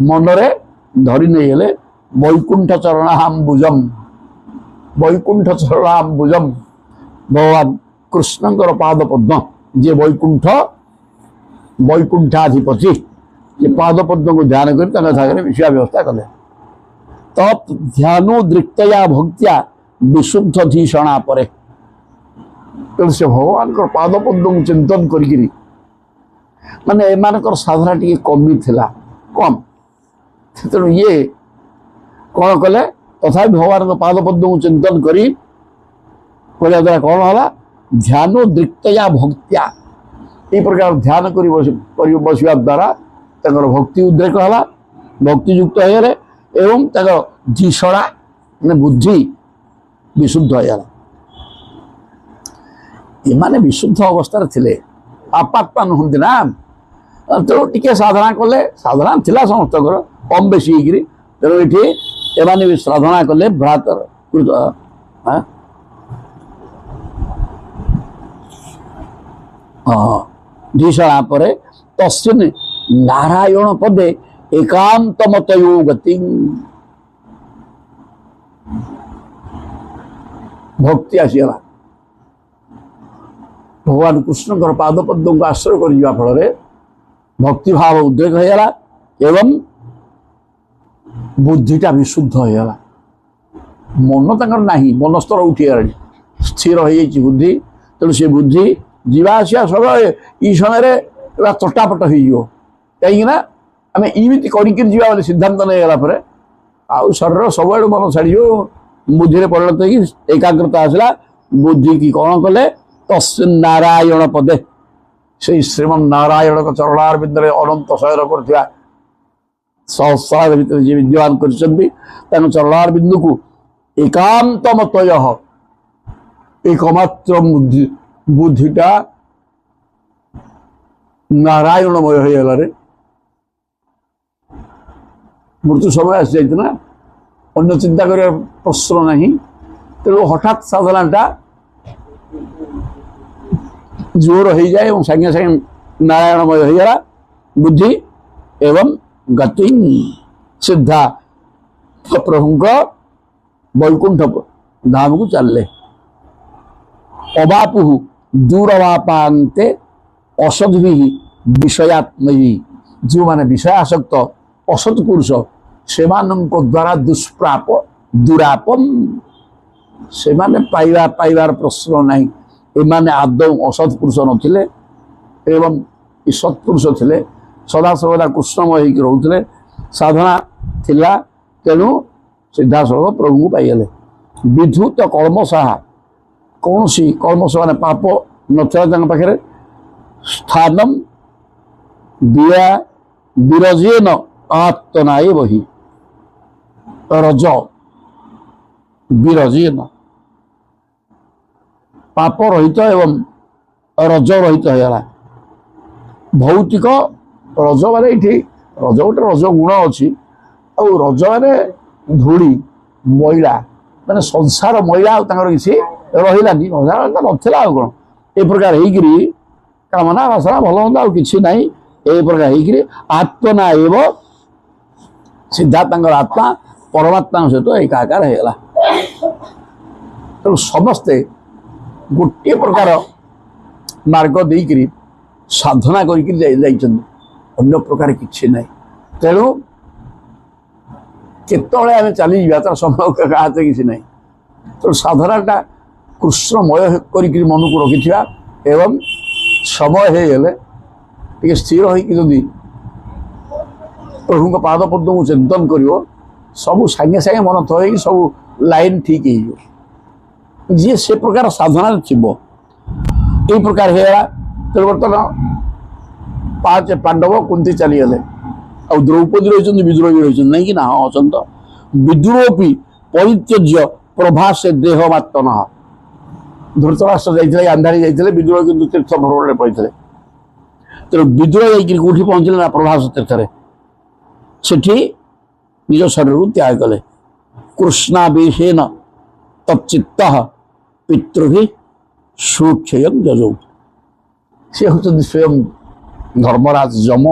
मनरे धरी नहीं गले वैकुंठ चरणाम्बुजम। वैकुंठ चरणाम्बुजम भगवान कृष्णकर पाद पद्म, जे वैकुंठाधिपति, ये पाद पद्म को ध्यान कर विषय व्यवस्था कले। तत् ध्यानोद्रिक्तया भक्त्या विशुद्ध धीषणा परे, तेणु से भगवान पाद पद्म को चिंतन करी माने एमानकर साधना टी कमी थिला कम, तेणु ये कौन कले तथा भगवान पाद पद्म को चिंतन करी द्वारा कौन है ध्यानोद्रिक्तया भक्त्या, ये प्रकार ध्यान कर बसवा द्वारा भक्ति उद्रेक है, भक्तियुक्त होगले एवं धीषणा बुद्धि विशुद्ध होगा। ये विशुद्ध अवस्था थे आपात्मा नुहति ना, तेणु टी साधना कले, साधना थिला समस्त कम बेसी होगी, तेणु ये भी साधना कले भ्रातर धीषणा परे तस्मिन् नारायण पदे एकांत मतयो गति। भक्ति आसीगला, भगवान कृष्ण पाद पद्म को आश्रय कर फल भक्ति भाव उद्रेक होगा एवं बुद्धिटा विशुद्ध होगा। मन तंकर नाही, मन स्तर उठीगला, स्थिर हो बुद्धि, तेणु से बुद्धि जीवासिया सब ये समय चटापट हो कहीं आम इमिति कर सिद्धांत नहीं गला आउ शरीर सब मन छाड़ बुद्धि परिणत हो एकाग्रता आसला। बुद्धि की कौन कले तस्मिन् नारायण पदे, से श्रीमन नारायण चरणार बिंदे अनंत शयन कर सहस्रार भर जी विद्यमान कर चरणार बिंदु को एकांत मतय एकमात्र बुद्धिटा नारायणमय हो गला। मृत्यु समय आसी जाना अन्य चिंता कर प्रश्न नहीं, तेणु हठात साधनाटा जोर हो जाए और सागे सागे नारायणमय हो गला बुद्धि एवं गति सिद्धा प्रभु वैकुंठ धाम को चलले। अवापु दूरवापांते असद्भि विषयात्मयी, जो माने विषयासक्त असत पुरुष से द्वारा दुष्प्राप दुरापम से पाइबार प्रश्न ना एमाने आदौ असत् पुरुष नथिले एवं सत्पुरुष थिले सदा सर्वदा कृष्णमय होकर रोते साधना थिला तेणु सिद्धासलख प्रभु को पाइगले विधुत कर्मसाहा कौन सी कर्मस मान पाप नथिला पाखे स्थानम विरजेन आत्मनाए बही रज विरजेन पाप रहित एवं रज रहित होगा भौतिक रज माने ये रज गोटे रज गुण अच्छी रज माने धूली मैला माने संसार मैला किसी रही नाला कौन ए प्रकार होकर कामना वासना भल मंद किसी ना ए प्रकार होकर आत्मना एवं सीधा आत्मा परमात्मा सहित एकाकार होगा तेणु समस्ते गोटे प्रकार मार्ग देकर साधना कर प्रकार किसी ना तेणु केतले आम चली तार समय हाथ किसी ना तो साधनाटा कृष्णमय कर मन को रखि एवं समय होगले टे स्थिर होदी प्रभु पाद पद्म को चिंतन कर सब सागे सागे मन थी सब लाइन ठीक हो जी से प्रकार साधना थी ये प्रकार होगा तेणु बर्तमान 5 पांडव कुंती चलीगले आ द्रौपदी रही विद्रोही रही नहीं कि ना हाँ अच्छा तो विद्रोही परित्यज्य प्रभास देह मातन धृतराष्ट्र जाते गांधारी जाते विद्रोह किंतु तीर्थ भ्रमण में पड़ते तेणु विद्रोह जाकि कौटी पहुँचले ना प्रभास तीर्थरे सेठी निज शरीर को त्याग कले कृष्णावेशेन तच्चित्त पितृभि सुक्षय जजौ सी हूँ स्वयं धर्मराज जम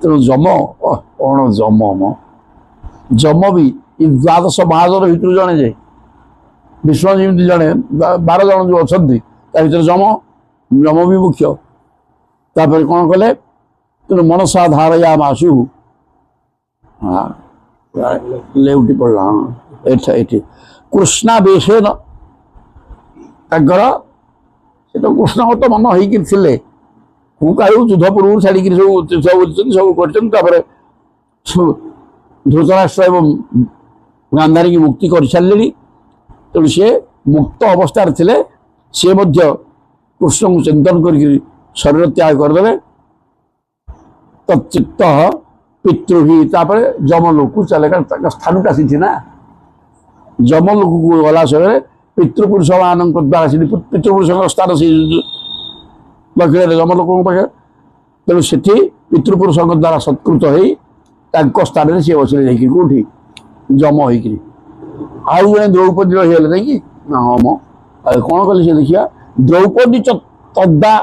तेणु जम कौन जम जम भी द्वादश महाजन भितर जड़े जे विष्णु जमी जड़े 12 जन जो अच्छा भर जम जम भी मुख्य तापर कौन कले तेणु मनसा धारया मासु हाँ लेउटी पड़ा हाँ ये कृष्णावेशेन से तो कृष्णगत मन होते हूँ कहूँ युद्ध पूर्व छाड़ी सब कर धृतराष्ट्र एवं गांधारी की मुक्ति कर सारे तेणु सी मुक्त अवस्था थे सी कृष्ण को चिंतन कर शरीर त्याग करदे तच्चित्त पितृभि जमलोक को चले स्थान का सीधी ना जमलोक को गला समय पितृपुरुष मान द्वारा पितृपुरुष स्थान से दक्षिण जमलोक पाखे तेणु से पितृपुरुष द्वारा सत्कृत हो स्थान सी बस कौटी जम हो आउ जन द्रौपदी रहीगले नहीं कि ना हाँ मो कौन कले से देखिए द्रौपदी तद्दा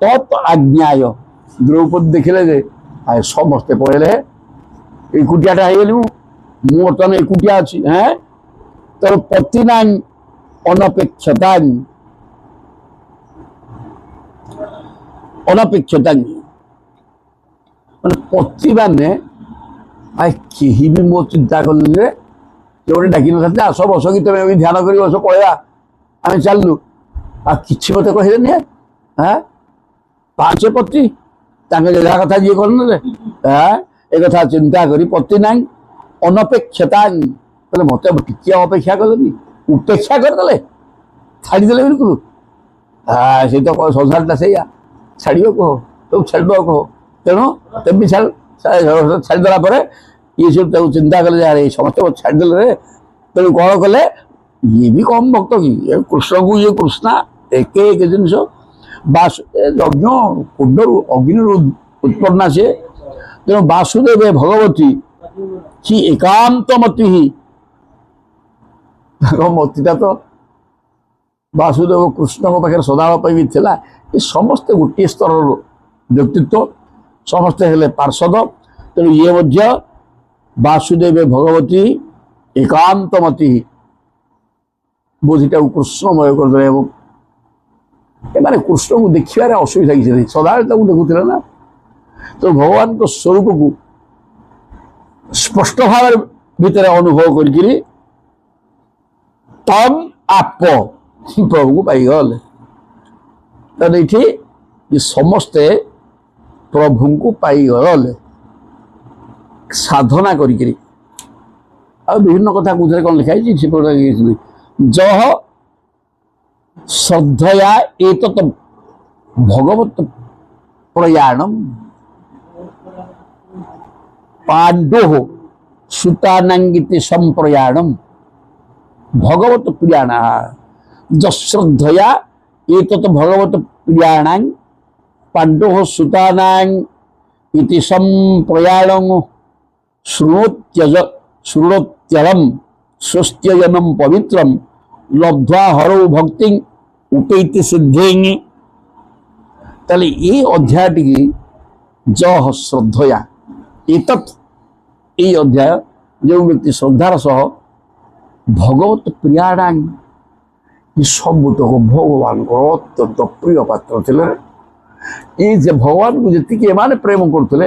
तत् आज्ञाय द्रौपदी देखिले जे आए समस्ते पड़े एकुटियाटा हो गली बर्तमान एकुटिया अच्छी हाँ तर पतिना अनपेक्षता अनपेक्षता मैंने पति मैंने कहीं भी मो चिंता कले गोटे डाक न आस बस कि तुम भी ध्यान कर बस पलैया आम चलू आ कि मत कहदेनि हाँ 5 पति जहाँ कथा जी कर हाँ एक कथा चिंता करी पति ना अनपेक्षता मत टी अपेक्षा कले उपेक्षा करदे छाड़ीदे बिल्कुल हाँ से तो संसार से छाड़ कह तो छाड़ कह तेणु तुम भी छाड़देला ये सब चिंता कले यार समस्त छाड़दे तेणु कौन कले ये भी कम भक्त कि कृष्ण को ये कृष्णा एक जिनस बास यज्ञ कुंडर अग्नि उत्पन्ना से तेणु वासुदेव भगवती कि एकांत मति ही मतिटा तो वासुदेव कृष्ण पाखे सदाबा भी थिला ये समस्ते गोटे स्तर व्यक्तित्व समस्ते हेले पार्षद तेणु ये वासुदेव भगवती एकांत मति बुद्धिटा कृष्णमय करदे माने कृष्ण को देखिबार असुविधा किसी नहीं सदा देखुले ना तो भगवान को स्वरूप को स्पष्ट भाव भीतर अनुभव करी तम आप प्रभु को पाईगले ये समस्ते प्रभु को पाईगले साधना करी विभिन्न कथा कौन कौन लिखाई जह श्रद्धया एक भगवत प्रयाणम पांडो सुतानांगिति संप्रयाणम भगवत प्रियाण जश्रद्धया एक भगवत प्रियाणां पांडो सुतानां इति संप्रयाणं शृणोत्यरम स्वस्त्यजनम पवित्रम लब्ध्वा हरौ भक्ति उपैति सिद्धेंगे ताले ये अध्याय टी जह श्रद्धया एतत् ये अध्याय जो व्यक्ति श्रद्धार सह भगवत प्रियाणां ये सब तक भगवान को अत्यंत प्रिय पात्र थे ये भगवान को जी एम प्रेम करते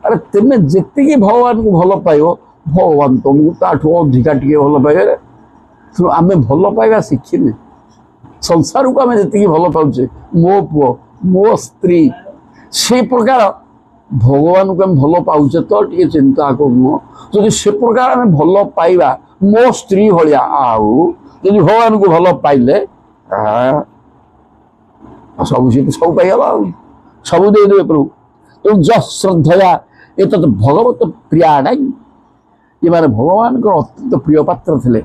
अरे तुम्हें जी भगवान को भल पाइब भगवान तुमको ताठू अधिका टे भल पाइबे तेणु आम भल पाइबा शिखिने संसार को आम जी भल पाचे मो पुओ मो स्त्री से प्रकार भगवान को आम भल पाचे तो टे चिंता करूँ जो से प्रकार आम भल पाइबा मो स्त्री भाया आउ जब भगवान को भल पाइले सब सी सब पाइगला सब देदेवे प्रभु तो जश्रद्धया एक भगवत प्रियाण ये माने भगवान अत्यंत प्रिय पात्र थे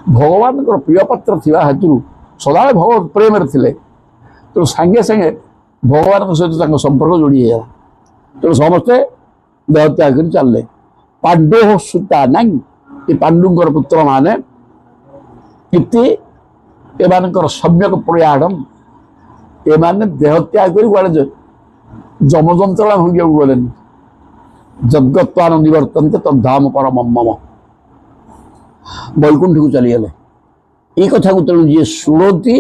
भगवान प्रिय पात्र थी हेतु सदा भगवत प्रेम थे तो सांगे सांगे भगवान सहित संपर्क जोड़ी है तो समस्ते देह त्याग कर चलले पांडो सुता नांग ये पांडुंकर पुत्र माने इति एमानकर सम्यक प्रयाणम एमाने देह त्याग कर गले जमजंत्रणा भंगिया गले जद्गत्वान निवर्तन्ते तद्धाम परम मम वैकुंठ को चलीगले ये कथा को तेणु जी शुणती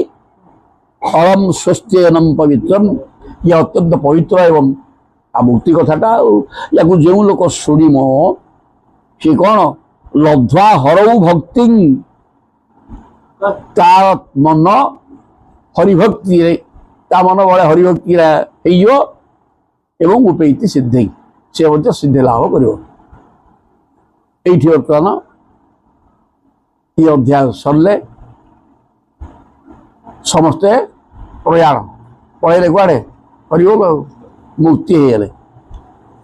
हरम स्वस्त्यनम पवित्रम ये अत्यंत पवित्र एवं आ मुक्ति कथाटा या जो लोक शुणिम सी कौन लब्ध्वा हरऊ भक्ति तार मन हरिभक्ति मन बड़े हरिभक्ति एवं उपैति सिद्धि से सिद्धि लाभ कर बर्तमान ये अध्याय सरले समस्ते प्रयाण पढ़े कड़े हरिओम मुक्ति होगले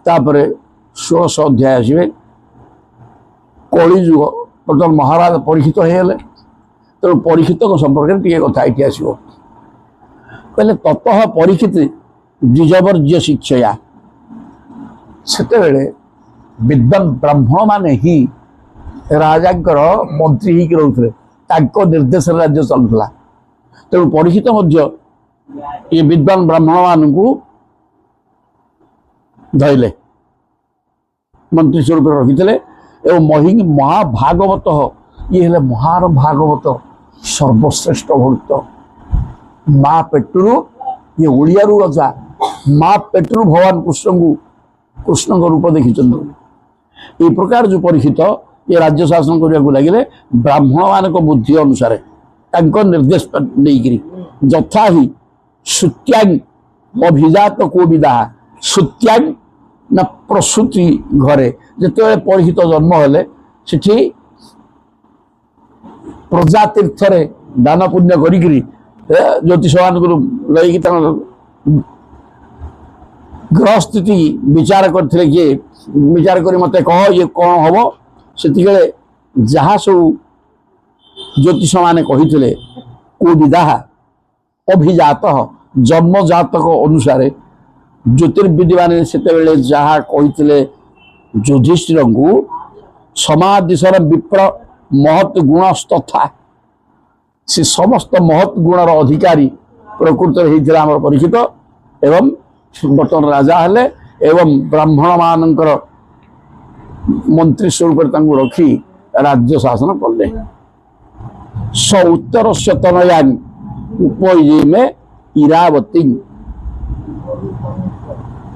तापर 16 अध्याय आसवे कलिजुग बर्तमान महाराज परीक्षित होगले तेणु परीक्षित संपर्क टे कथा ये आसो कहले ततः परीक्षित द्विजवर्ज्य शिक्षया सेते विद्वान ब्राह्मण माने ही राजांकर मंत्री ही रोते निर्देश राज्य चलुला तेणु परीक्षित ये विद्वान ब्राह्मण मान को धरले मंत्री स्वरूप रखी एवं महाभागवत ये हेले महाभागवत सर्वश्रेष्ठ भक्त माँ पेटू ये ओडिया रजा माँ पेटू भगवान कृष्ण रूप देखी ये प्रकार जो परीक्षित ये राज्य शासन करने को लगे ब्राह्मण मान बुद्धि अनुसार निर्देश नहीं यथा ही श्रुत्यांग अभिजात को विदा श्रुत्यांग ना प्रसूति घरे जिते परीक्षित जन्म हेले सेठी प्रजा तीर्थ दान पुण्य करी ज्योतिष मान लगे ग्रह स्थिति विचार करते किए विचार कर मत कह ये कौन हम से जहाँ सब ज्योतिष माने कही को विदा अभिजात जन्म जातक अनुसार ज्योतिर्विधि माने से जहाँ कही युधिष्ठिर को समादिशर विप्र महत् गुणस्तथा से समस्त महत् गुणर अधिकारी प्रकृत होता परीक्षित एवं बर्तमान राजा हेले एवं ब्राह्मण मानकर मंत्री स्वरूप रखी राज्य शासन कले स उत्तर से तनयान उपमे इरावती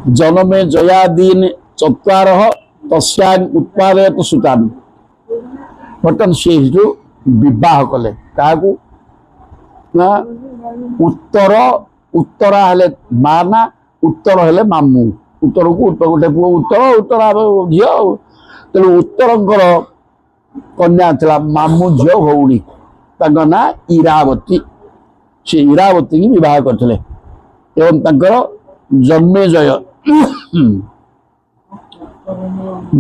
जनमे जयादीन चत्वारः तस्यान उत्पादयत सुतान बर्तमान से विवाह कले क्या ना उत्तर उत्तरा हेले माँ ना उत्तर हेले मामू उत्तर को गोटे पुओ उत्तर उत्तर झील तेणु उत्तरंकर कन्या था मामू झील भौणी ना इरावती से इरावती की विवाह करते एवं तंकर जन्मेजय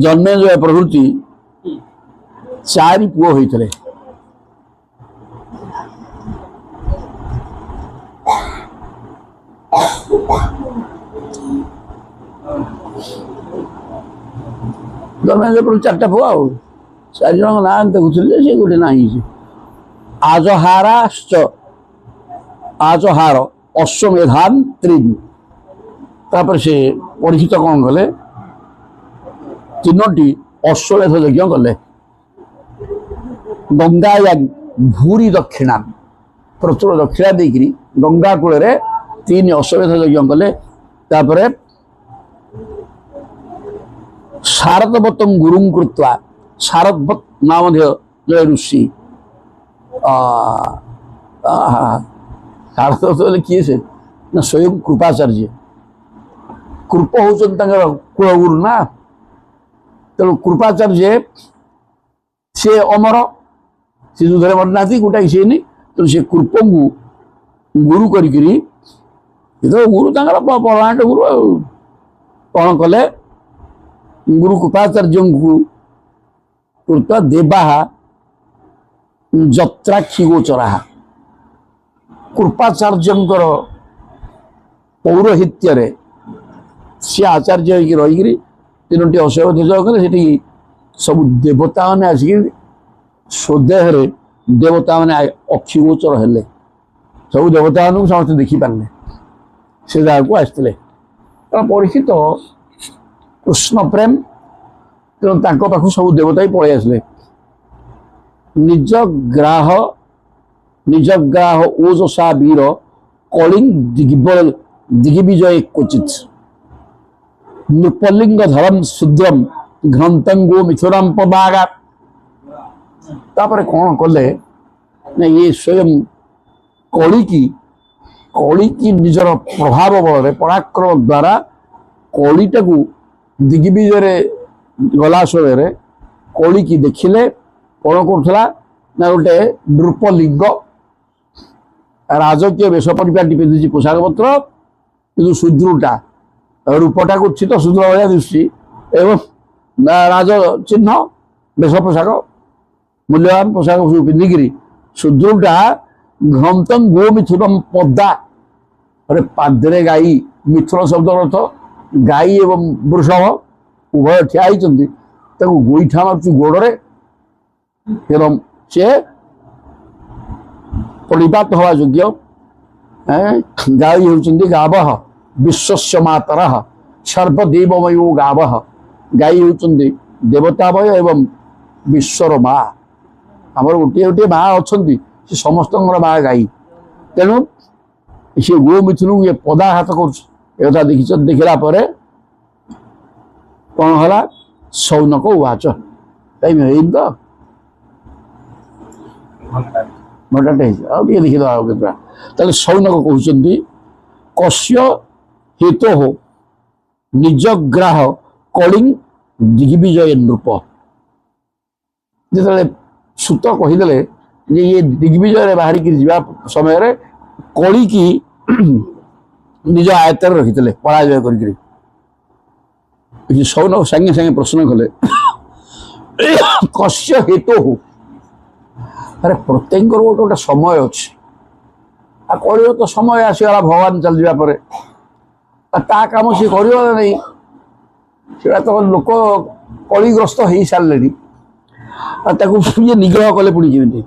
जन्मेजय प्रभृति 4 पुओ होते जन्मेजय प्रभु 4टा पुओ आ 4 जन ना देखुले से गोटे ना आजहाराश्च आजहार अश्वमेधान 3 तापर से परीक्षित कौन कले 3टी अश्वमेध यज्ञ कले गंगा भूरी दक्षिणा प्रचुर दक्षिणा देकरी गंगा कूल 3 अश्वमेध यज्ञ कले तापर शारदवतम गुरुं कृत्वा शारदवत नाम जय ऋषि शारदवत किए से ना स्वयं कृपाचार्य कृप होचन कुलगुरु ना तेणु कृपाचार्य सी अमर सी युद्धे मरना गोटाए सी नहीं तेणु से कृप को गुरु करी गुरु पौराणिक गुरु कौन कले गुरु कृपाचार्य को कृत्वा देवा जत्राक्षी गोचरा कृपाचार्य पौरोहित्य सी आचार्य रही 3टी अश्वमेध कले से सब देवता मैंने आसिक स्वदेह देवता मैंने अक्षी गोचर हेले सब देवता मान समस्त देखिपारे से जगह को आसते परीक्षित कृष्ण प्रेम तेणु पाख सब देवता ही पलि आसले निज ग्राह ओजसा वीर कलिंग दिग्विजय क्वचित नृपलिंग धरम शुद्रम घ्रंतंगो मिथुरम पदागा तापर कौन कले ये स्वयं कली की निजर प्रभाव बल पराक्रम द्वारा कलीटा को दिग्विजय गला समय कली की देखिले कौन करुला ना गोटे नृपलिंग राजकीय वेश परिपाटी पिंधि पोशाक पत्र कि सुदृढ़टा रूपटा को तो सुदृढ़ भाया दृष्टि एवं राज चिन्ह वेश पोशाक मूल्यवान पोशाक पिंधिकी सुदृढ़टा घ्रंतम गो मिथुनम पदा अरे पादरे गाई मिथुन शब्द अर्थ गाई एवं वृषभ उभय ठिया गोईठा मार्च गोड़े एवं से परिपात हवा योग्य गाई होती गाव विश्वस्य मातर सर्वदेवमयो गाव गाई होती देवतामय एवं विश्वर माँ आमर गोटे गोटे माँ अच्छा समस्त माँ गाई तेणु सी गो मिथुन को ये पदाघात कर देखला कौन है सौनक उवाच टाइम है तो घंटाटे देखीद सौनक कहते कस्य हेतु हो निजग्राह कलिंग दिग्विजय नृप जो सूत कहीदे ये दिग्विजय बाहर जा समय कली की निज आयत्तर रखी पराजय कर सौनक सागे सागे प्रश्न कले कस्य हेतु हो अरे प्रत्येक गोटे गोटे समय अच्छे कर तो समय आसगला भगवान चल जापर ता कम सी कर नहीं से तो लोक कलिग्रस्त हो सारे निग्रह कले पुणी केमी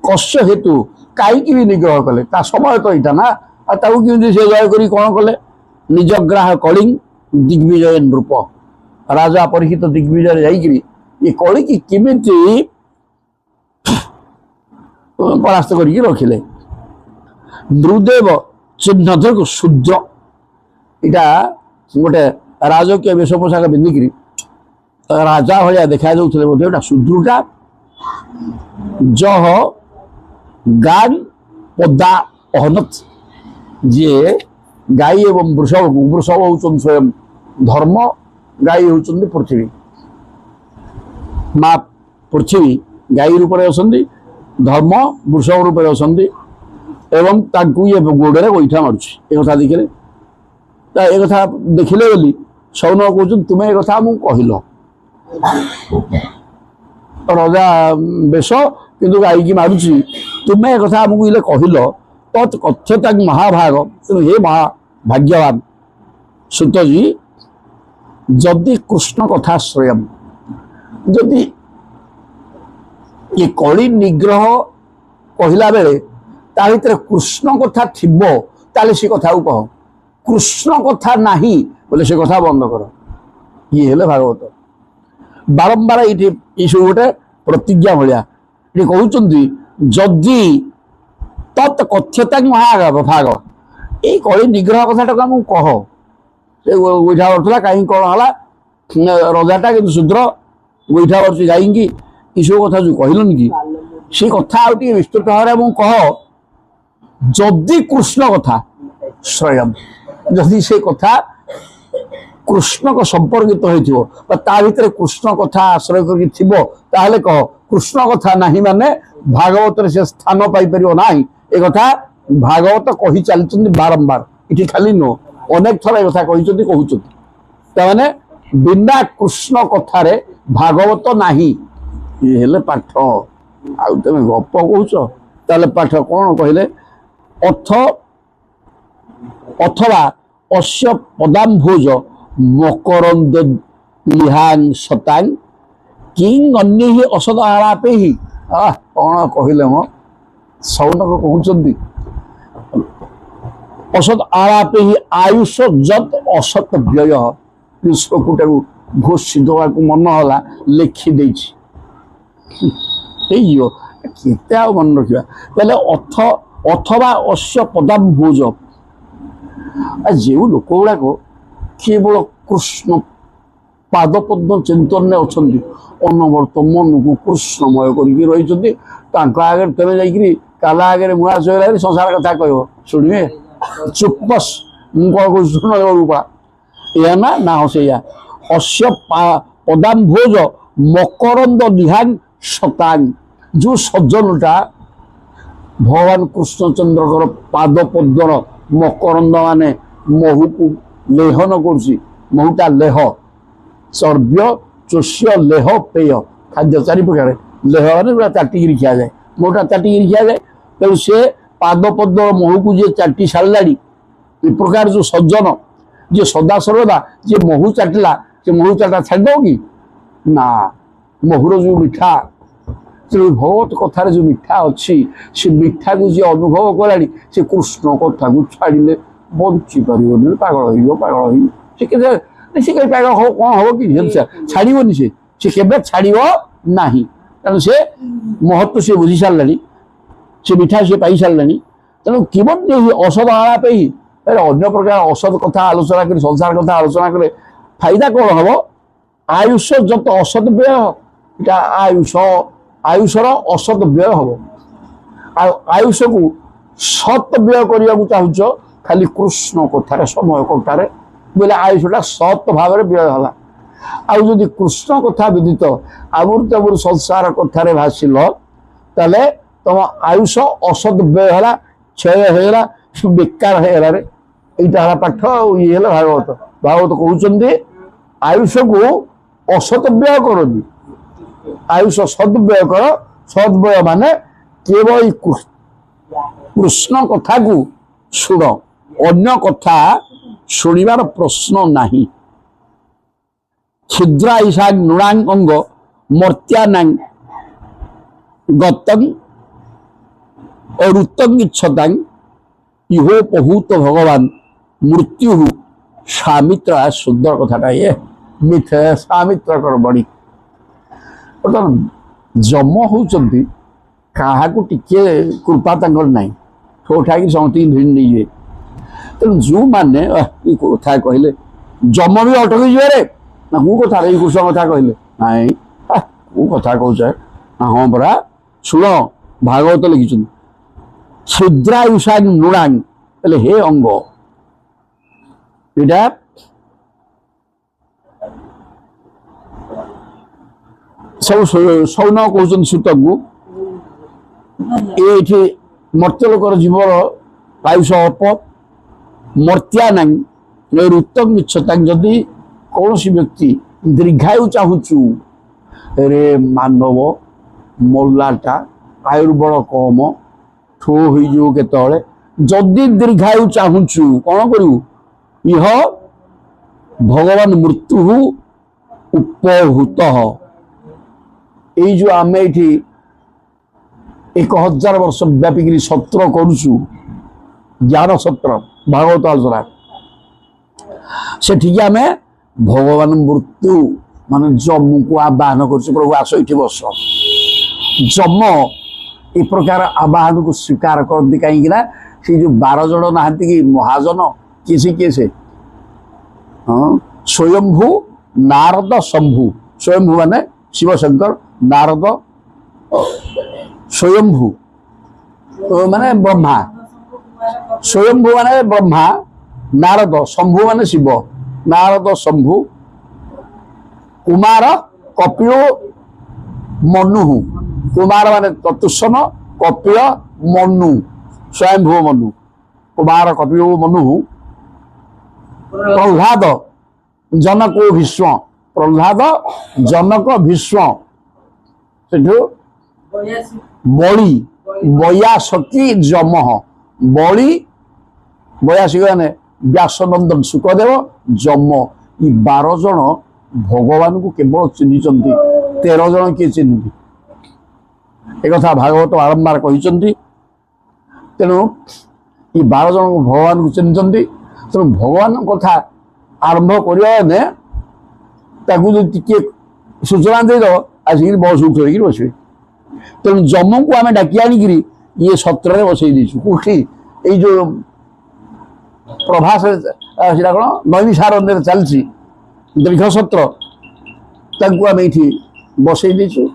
कस्य हेतु कहीं भी निग्रह कले ता समय तो यहाँ ना आमि से जय कर कौन कले निजग्राह कलिंग दिग्विजय नृप राजा परीक्षित दिग्विजय जाकि ये कली की केमी परास्त करके रखिले नृदेव चिन्ह शूद्र यहाँ गोटे राजकीय वेश पोशाक पिंधिकी राजा भाया देखा जाऊे शूद्रटा जह गान पदा अहनत जे गाई एवं वृषभ वृषभ होउछन स्वयं धर्म गाई होउछन पृथ्वी माँ पृथ्वी गाई रूप में अछंती धर्म वृषभ रूप में अछंती एवं ताकू ये गोड़े गोईठा मारुछि ए कथा देखिले ता ए कथा देखिले बोली सौन कहउछन तुमे ए कथा मु कहिलो रजा बेश किंतु गाई की मारुछि तुमे ए कथा हमकु इले कहिलो तत् कथ्यता महाभाग तेणु हे महाभाग्यवान सुतजी जदि कृष्ण कथा श्रेयम जदि ये कली निग्रह कहला बेले ता भीतर कृष्ण कथा थिबो ताले से कथा कह कृष्ण कथा नाही बोले से कथा बंद कर ये हेले भागवत बारंबार ये सब गोटे प्रतिज्ञा भाया ये कहते जदि तत् कथ्यता महाभाग ये कली निग्रह कथाटा को कह से गोईठा बरतला कहीं कौन है रजाटा कि शूद्र गोईठा बरसी गाई ये सब कथा जो कहलन कि से कथा विस्तृत भाव में कह जदि कृष्ण कथा स्वयं जदि से कथा कृष्ण को संपर्कित होता भीतर कृष्ण कथा आश्रय कर कह कृष्ण कथा नहीं माने भागवत से स्थान पाइपर ना एक कथा भागवत कही चलती बारंबार ये खाली नुह अनेक थर एक कथा कहते बिना कृष्ण कथार भागवत नाही ये हेले पाठ आउ तुम गप कहते पाठ कौन कहले अथवा अस्य पदाम्भोज मकरंद लिहांग शतांग किंग अन्य ही असद आलापे ही कौन कहले मो सौनक कहते असद आलापे ही आयुष जत असत व्यय श्लोकटा घोषी देवा मन है लिखी केते मन रखा पहले अथवा अश्य पदाम्भोज जो लोक गुड़ाक केवल कृष्ण पादपद्म चिंतन में अच्छा अनवर्त मन को कृष्णमय कर आगे तुम जाकि काला आगे मुआ चला संसार कथा कह शुणे चुप बस मुझे शुण रूपा या ना से अश्य पदाम्भोज मकरंद निहांग शतांग जो सज्जनटा भगवान कृष्णचंद्र पाद पद्मर मकरंद माने महू को लेहन करूटा लेह चर्व्य चोष्य लेह पेय खाद्य चारि प्रकार लेह माने चाटिकी खिया जाए मोटा चाटिकी खिया जाए तेणु से पाद पद्म महू को जी चाटी सारा ए प्रकार जो सज्जन जी सदा सर्वदा जी महू चाटिला से महू चाटा छाड़ कि ना महूर जो मिठा भगवत कथार जो मिठा अच्छी से मिठा को जी अनुभव कला से कृष्ण कथा को छाड़े बंची पार पागल से पागल कौन हम कि छाड़नी से केवे छाड़ ना तेणु से महत्व से बुझी सारा से मिठा से पाई सारा तेणु केवल औषध आलाप ही अन्य प्रकार औषध कथा आलोचना कर संसार कथा आलोचना करे फायदा कौन हम आयुष जत असद व्यय आयुषर असद व्यय हम आयुष को सत व्यय करने को चाहूच खाली कृष्ण कथार समय कथार बोले आयुषटा सत भाव व्यय है आदि कृष्ण कथा व्यतीत आमूर्त संसार कथार भाषिल ताले तुम आयुष असद व्यय है क्षय होगा बेकार होगा यहाँ पाठ ये भागवत भागवत कहते आयुष को असत व्यय करनी आयुष सदव्यय कर सदव्यय माने केवल कृष्ण कथा को शुण अन्य कथा शुणिबार प्रश्न नहीं क्षुद्रा ईशा नृणांग अंग मर्त्यानांग गतंग और उत्तंग इच्छतांग इहो बहुत भगवान मृत्यु स्वामित्र सुंदर कथाटा ये मिथ स्वामित्र कर बड़ी जम होती क्या टिके कृपा ना ठोठा कि समस्त भिड़ नहीं तेणु जो मैंने कथा कहले जम भी अटकी जाए ना कौ कथा कृष्ण कथा कहले ना कौ कथा कौच हाँ परा शुण भागवत लिखिं क्षुद्रायुषा नृणांग बोले हे अंग यहाँ सब सौन कहते सूत को ये मर्त्यलोकर जीवर आयुष अल्प मर्त्या नांग उत्तम इच्छता जदि कौन व्यक्ति दीर्घायु चाहूचु रे मानव मल्लाटा आयुर्बल कम ठो हो केतले जदि दीर्घायु चाहूचु कौन करू यह भगवान मृत्यु उपहूत ये जो आम ये 1000 वर्ष व्यापिक सत्र करुचु ज्ञान सत्र भागवत आलोचना से ठीक आम भगवान मृत्यु मान जम को आह्वान कर प्रभु आस ये बस जम ए प्रकार आह्वान को स्वीकार करती कहीं से जो 12 जन ना कि महाजन किए से हाँ स्वयंभू नारद शंभु स्वयंभू माने शिवशंकर नारद स्वयंभू माने ब्रह्मा स्वयंभू माने ब्रह्मा नारद शंभु माने शिव नारद शंभु कुमार कपिल मनु कुमार माने चतुष्सन कपिल मनु स्वयंभू मनु कुमार कपिल मनु प्रह्लाद जनक भीष्म प्रह्लाद जनक भीष्म से बलि बयासकी जम बलि बयासी माने व्यासनंदन सुखदेव जम ये 12 जन भगवान को केवल चिन्ह 13 जन किए चिन्ह एक भागवत बारंबार कहते तेणु ये 12 जन भगवान को चिन्ह तेणु भगवान कथा आरंभ करने टे सूचना देद आसिक बस उठे बसवे तेणु जम को आम डाकी आनिकी ये सत्र बसई देचु कौटी ये जो प्रभास कौन नैमिषारण्य चलती दीर्घ सत्र आम ये बसई देचु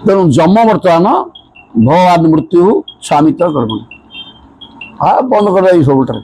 तेणु जम बर्तमान भगवान मृत्यु स्वामित्व कर्म हाँ बंद कर सब